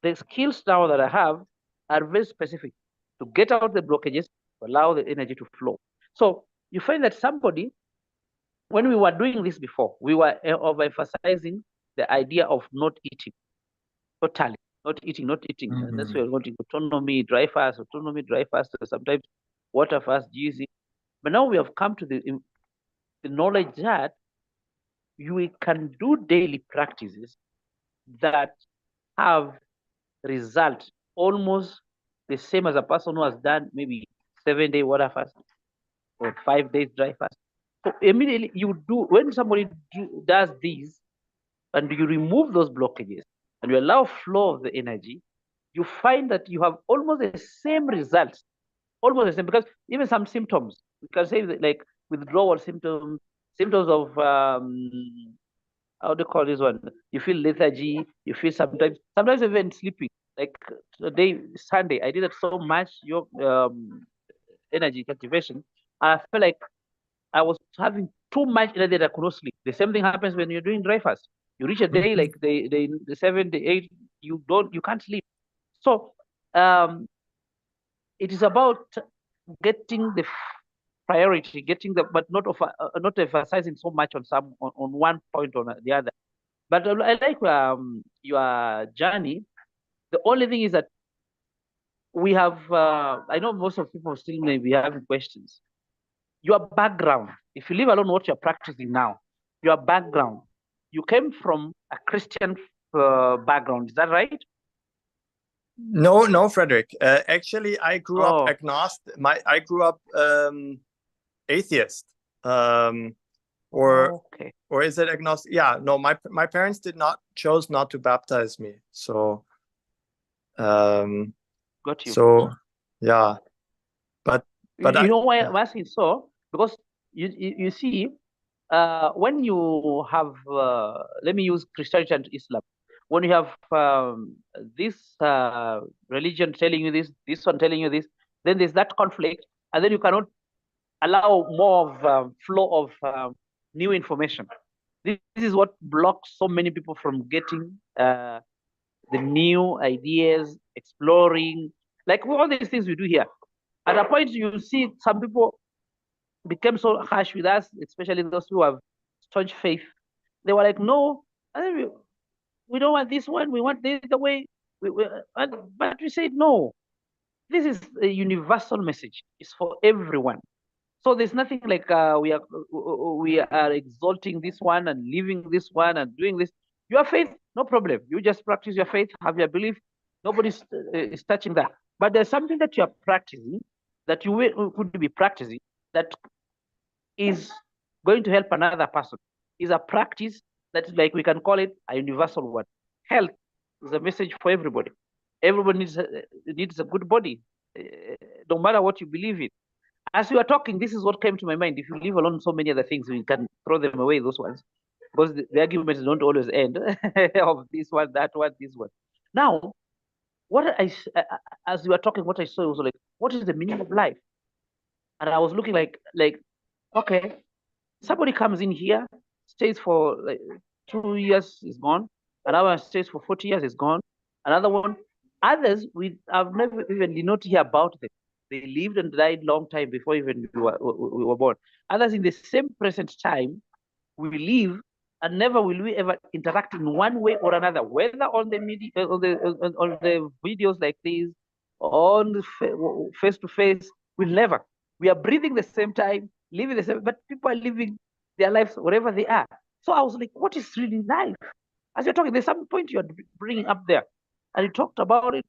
the skills now that I have are very specific to get out the blockages, to allow the energy to flow. So you find that somebody, when we were doing this before, we were overemphasizing the idea of not eating totally, not eating, not eating. And that's why we're going to autonomy, dry fast, or sometimes water fast, juicing. But now we have come to the knowledge that you can do daily practices that have result almost the same as a person who has done maybe 7-day water fast or 5 days dry fast. So immediately you do, when somebody does these, and you remove those blockages and you allow flow of the energy, you find that you have almost the same results, almost the same, because even some symptoms, we can say that, like withdrawal symptoms, symptoms of how do you call this one? You feel lethargy, you feel sometimes even sleeping. Like today, Sunday, I did it so much your energy cultivation. I feel like I was having too much energy that I could not sleep. The same thing happens when you're doing dry fast. You reach a day like the 7, the 8, you can't sleep. So it is about getting the priority, getting the, but not emphasizing so much on on one point or the other. But I like your journey. The only thing is that we have, I know most of people still may be having questions. Your background, if you leave alone what you're practicing now, your background, you came from a Christian background, is that right? No, Frederick. Actually, I grew up Oh, agnostic. I grew up atheist. Or okay, or is it agnostic? Yeah, no, my parents chose not to baptize me. So um got you. so yeah, but You I, know why yeah. I'm asking so? Because you see, when you have, let me use Christianity and Islam, when you have this religion telling you this one telling you this, then there's that conflict, and then you cannot allow more of flow of new information. This is what blocks so many people from getting the new ideas, exploring, like all these things we do here. At a point, you see some people became so harsh with us, especially those who have staunch faith. They were like, no, we don't want this one. We want this the way. But we said, no, this is a universal message. It's for everyone. So there's nothing like we are exalting this one and leaving this one and doing this. Your faith, no problem. You just practice your faith, have your belief. Nobody's is touching that. But there's something that you are practicing that could be practicing that is going to help another person. Is a practice that is like we can call it a universal one. Health is a message for everybody. Everybody needs a good body, no matter what you believe in. As we were talking, this is what came to my mind. If you leave alone so many other things, we can throw them away, those ones, because the arguments don't always end of this one, that one, this one. Now, as we were talking, what I saw was like, what is the meaning of life? And I was looking like, okay, somebody comes in here, stays for like 2 years, is gone. Another one stays for 40 years, is gone. Another one, others I've never even did not hear about them. They lived and died long time before even we were born. Others in the same present time, we live and never will we ever interact in one way or another, whether on the media, on the videos like this, on the face to face. We'll never. We are breathing the same time, living the same, but people are living their lives wherever they are. So I was like, what is really life? As you're talking, there's some point you're bringing up there, and you talked about it.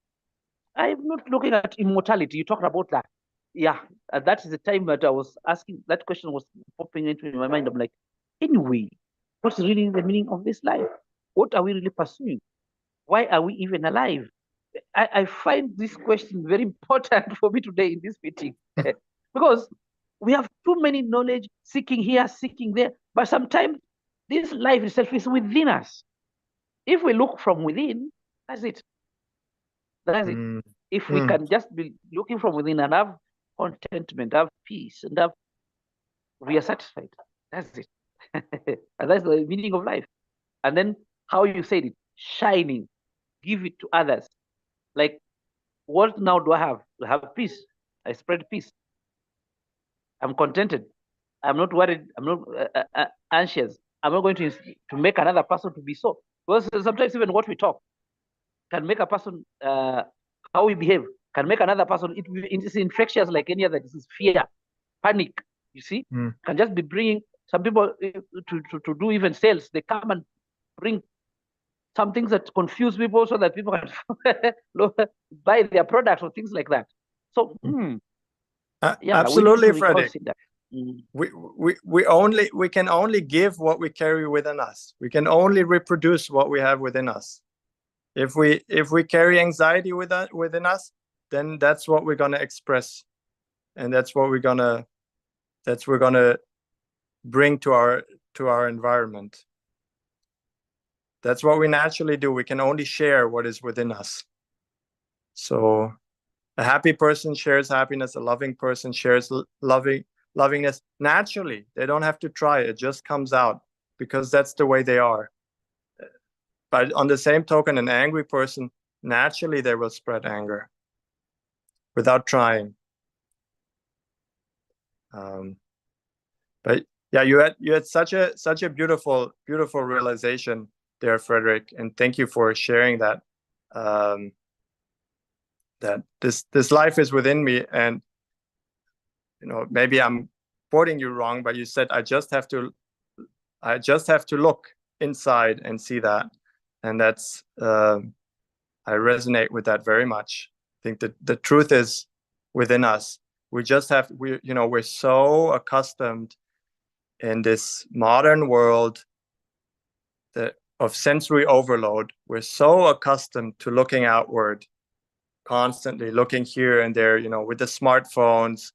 I'm not looking at immortality. You talked about that. Yeah, that is the time that I was asking, that question was popping into my mind. I'm like, anyway, what's really the meaning of this life? What are we really pursuing? Why are we even alive? I find this question very important for me today in this meeting because we have too many knowledge seeking here, seeking there, but sometimes this life itself is within us. If we look from within, that's it. That's it. Mm, If we mm. can just be looking from within and have contentment, have peace, and we are satisfied. That's it. And that's the meaning of life. And then how you said it, shining, give it to others. Like, what now do I have? I have peace. I spread peace. I'm contented. I'm not worried. I'm not anxious. I'm not going to make another person to be so. Because sometimes even what we talk can make a person, how we behave, can make another person, it is infectious like any other disease, fear, panic, you see, Mm. can just be bringing some people to do even sales. They come and bring some things that confuse people so that people can buy their products or things like that. So, yeah, we need to Absolutely, Frederick. reconsider. Mm. We can only give what we carry within us. We can only reproduce what we have within us. If we carry anxiety within us, then that's what we're gonna express, and that's we're gonna bring to our environment. That's what we naturally do. We can only share what is within us. So a happy person shares happiness. A loving person shares lovingness naturally. They don't have to try. It just comes out because that's the way they are. but on the same token, an angry person, naturally they will spread anger without trying. But yeah, you had such a beautiful realization there, Frederick, and thank you for sharing that. That this life is within me, and maybe I'm quoting you wrong, but you said I just have to look inside and see that, and that's I resonate with that very much. I think that the truth is within us. We're so accustomed in this modern world of sensory overload. We're so accustomed to looking outward, constantly looking here and there, with the smartphones,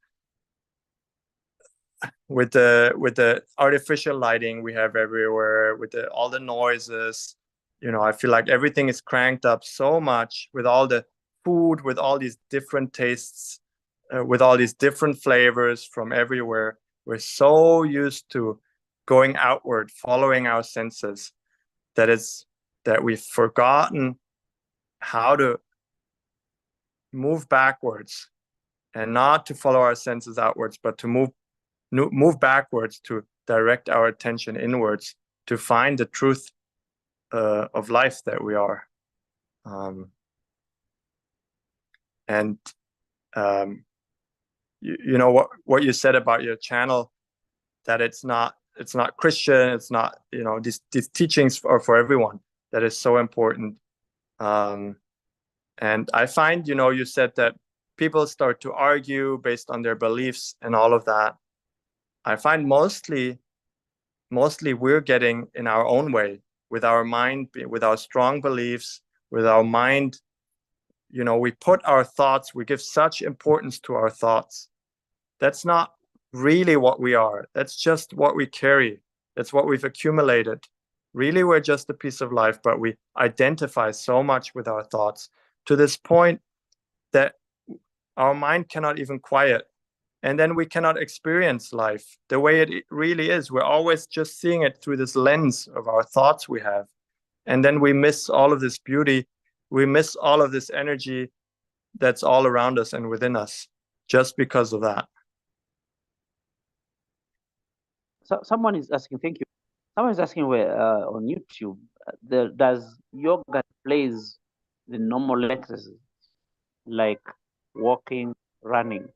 with the artificial lighting we have everywhere, with all the noises. I feel like everything is cranked up so much, with all the food, with all these different tastes, with all these different flavors from everywhere. We're so used to going outward, following our senses, that we've forgotten how to move backwards, and not to follow our senses outwards, but to move backwards, to direct our attention inwards, to find the truth of life that we are. And what you said about your channel, that it's not Christian, it's not, these teachings are for everyone. That is so important. And I find, you said that people start to argue based on their beliefs and all of that. I find mostly we're getting in our own way, with our mind, with our strong beliefs, with our mind. We put our thoughts, we give such importance to our thoughts. That's not really what we are. That's just what we carry. That's what we've accumulated. Really, we're just a piece of life, but we identify so much with our thoughts, to this point that our mind cannot even quiet. And then we cannot experience life the way it really is. We're always just seeing it through this lens of our thoughts we have. And then we miss all of this beauty. We miss all of this energy that's all around us and within us, just because of that. So someone is asking, thank you. Someone is asking where on YouTube, does yoga plays the normal exercises like walking, running?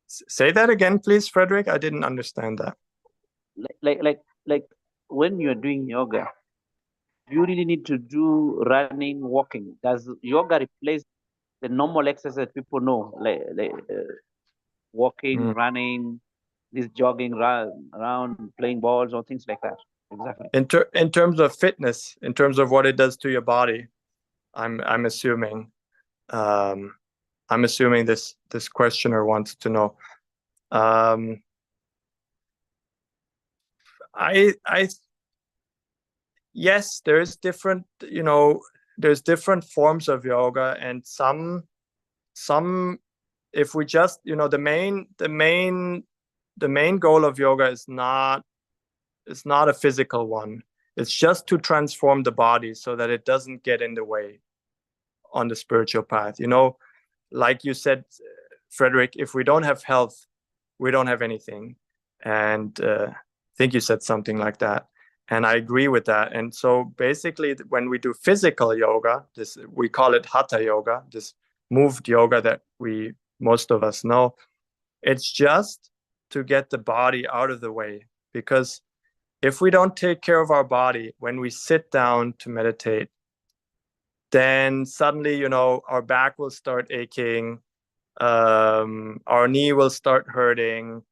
Say that again, please, Frederick. I didn't understand that. Like when you're doing yoga, you really need to do running, walking. Does yoga replace the normal exercise that people know, like walking, running, this jogging around, playing balls, or things like that? Exactly. In terms of fitness, in terms of what it does to your body, I'm assuming. I'm assuming this questioner wants to know. Yes, there's different forms of yoga, and some if we just, the main goal of yoga is not a physical one. It's just to transform the body so that it doesn't get in the way on the spiritual path. Like you said, Frederick, if we don't have health, we don't have anything. And I think you said something like that. And I agree with that. And so basically, when we do physical yoga, we call it hatha yoga, this moved yoga that most of us know. It's just to get the body out of the way. Because if we don't take care of our body when we sit down to meditate, then suddenly, our back will start aching, our knee will start hurting,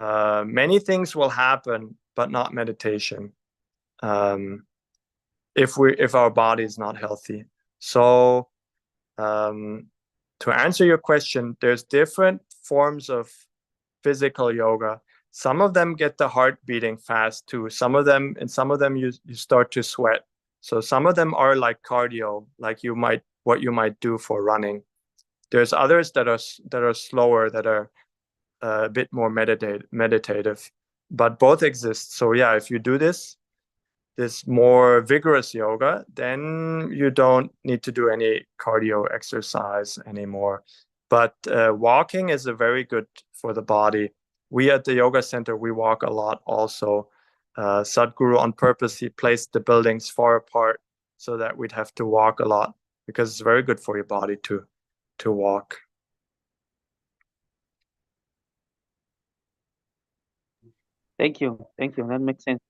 many things will happen, but not meditation, if our body is not healthy. So to answer your question, there's different forms of physical yoga. Some of them get the heart beating fast too. Some of them you start to sweat. So some of them are like cardio, like what you might do for running. There's others that are slower, that are a bit more meditative, but both exist. So yeah, if you do this, this more vigorous yoga, then you don't need to do any cardio exercise anymore. But walking is a very good for the body. We at the yoga center, we walk a lot also. Sadhguru on purpose, he placed the buildings far apart so that we'd have to walk a lot, because it's very good for your body to walk. Thank you. That makes sense.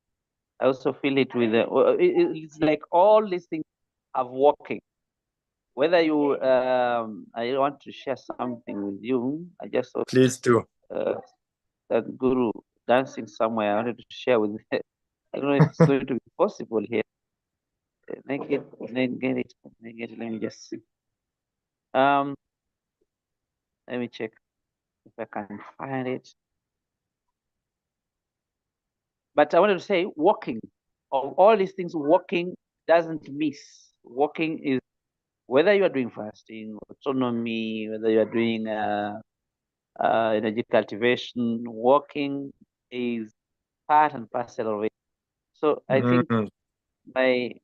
I also feel it with it's like all these things are walking. Whether you, I want to share something with you. I just saw Please do. that guru dancing somewhere. I wanted to share with you. I don't know if it's going to be possible here. Make it, get it, get it. Let me just see. Let me check if I can find it. But I wanted to say, walking, of all these things, walking doesn't miss. Walking is, whether you are doing fasting, autonomy, whether you are doing energy cultivation, walking is part and parcel of it. So I think my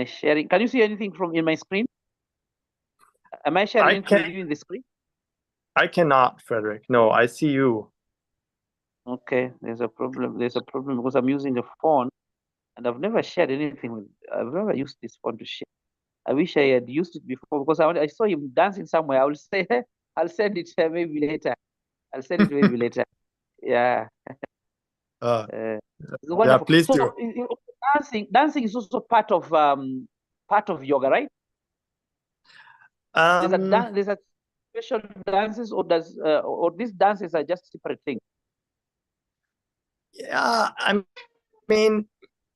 sharing. Can you see anything from in my screen? Am I sharing anything with you in the screen? I cannot, Frederick. No, I see you. Okay, there's a problem. There's a problem because I'm using the phone, and I've never shared anything with. I've never used this phone to share. I wish I had used it before, because I saw him dancing somewhere. I will say I'll send it maybe later. I'll send it maybe later. Yeah. Wonderful. Yeah, please so do. Dancing is also part of yoga, right? There's a special dances, or these dances are just separate things? Yeah, I mean,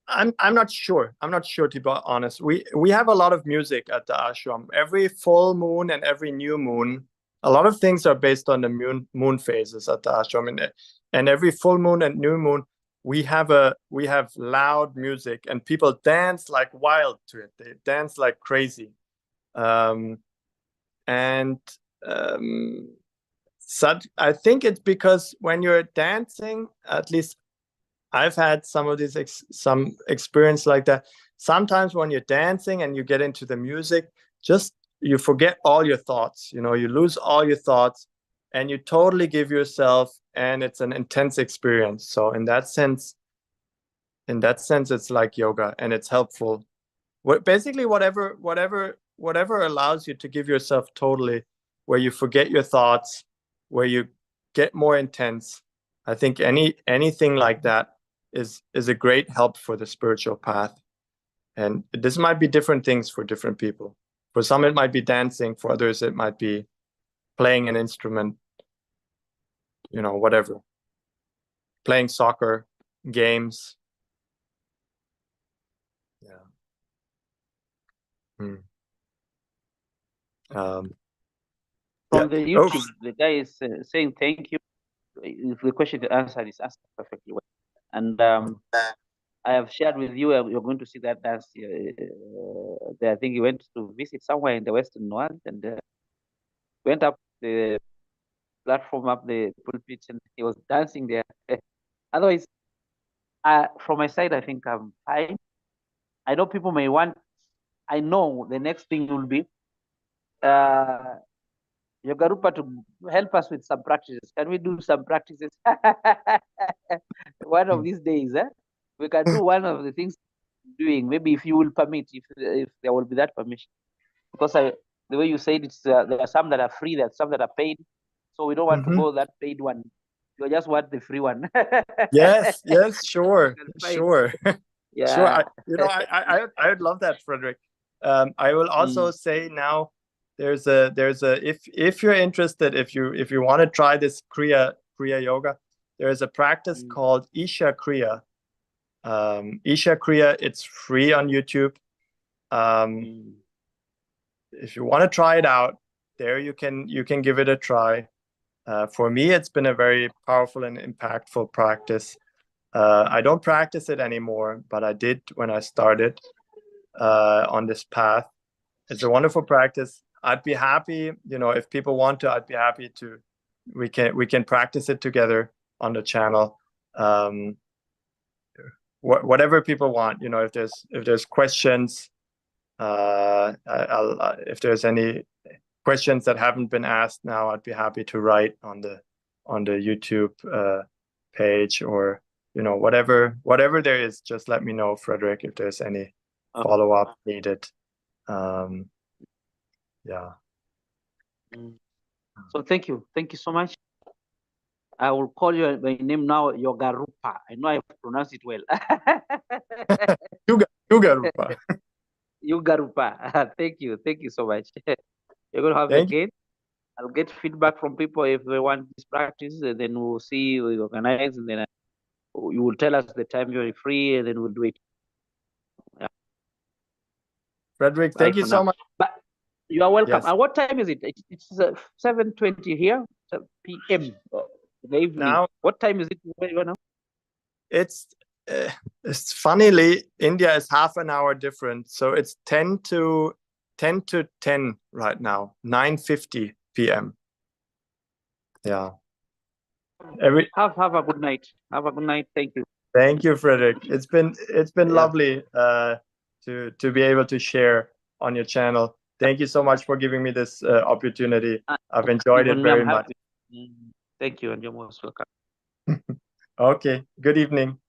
I'm not sure. I'm not sure, to be honest. We have a lot of music at the ashram. Every full moon and every new moon, a lot of things are based on the moon phases at the ashram. And every full moon and new moon, we have loud music, and people dance like wild to it. They dance like crazy. I think it's because when you're dancing, at least I've had some of these some experience like that. Sometimes when you're dancing and you get into the music, just you forget all your thoughts. You lose all your thoughts, and you totally give yourself, and it's an intense experience. So in that sense, it's like yoga, and it's helpful. Basically, whatever allows you to give yourself totally, where you forget your thoughts, where you get more intense. I think anything like that is a great help for the spiritual path. And this might be different things for different people. For some, it might be dancing. For others, it might be playing an instrument, whatever. Playing soccer, games. Yeah. From the YouTube, the guy is saying thank you. If the question to answer is asked perfectly well. And I have shared with you, you're going to see that dance there. I think he went to visit somewhere in the Western world, and went up the platform, up the pulpit, and he was dancing there. Otherwise, from my side, I think I'm fine. I know people may want. I know the next thing will be Yugarupa to help us with some practices. Can we do some practices? One of these days, we can do one of the things doing. Maybe if you will permit, if there will be that permission, because the way you said it's there are some that are free, there are some that are paid, so we don't want to go that paid one. You just want the free one. Yes, sure. Yeah. Sure. I would love that, Frederick. I will also say now, there's a if you're interested, if you want to try this Kriya yoga, there is a practice called Isha Kriya. Isha Kriya, it's free on YouTube. If you want to try it out, there you can give it a try. For me, it's been a very powerful and impactful practice. I don't practice it anymore, but I did when I started on this path. It's a wonderful practice. I'd be happy, if people want to, I'd be happy to. We can practice it together on the channel. whatever people want. If there's questions, if there's any questions that haven't been asked now, I'd be happy to write on the YouTube page, or whatever there is. Just let me know, Frederick, if there's any follow-up needed. Yeah. So thank you so much. I will call you by name now, Yugarupa. I know I pronounced it well. Yugarupa. Yugarupa. Thank you so much. You're going to have Thank again. I'll get feedback from people if they want this practice, and then we'll see, we organize, and then you will tell us the time you're free, and then we'll do it. Yeah. Frederick, thank you so much. But you are welcome. Yes. And what time is it? It's 7:20 here, p.m. in the evening. Now, what time is it where you are now? It's funnily, India is half an hour different, so it's 10 to 10 right now, 9:50 p.m. Yeah. Have a good night. Have a good night. Thank you. Thank you, Frederick. It's been lovely to be able to share on your channel. Thank you so much for giving me this opportunity. I've enjoyed it very much. Thank you, and you're most welcome. Okay. Good evening.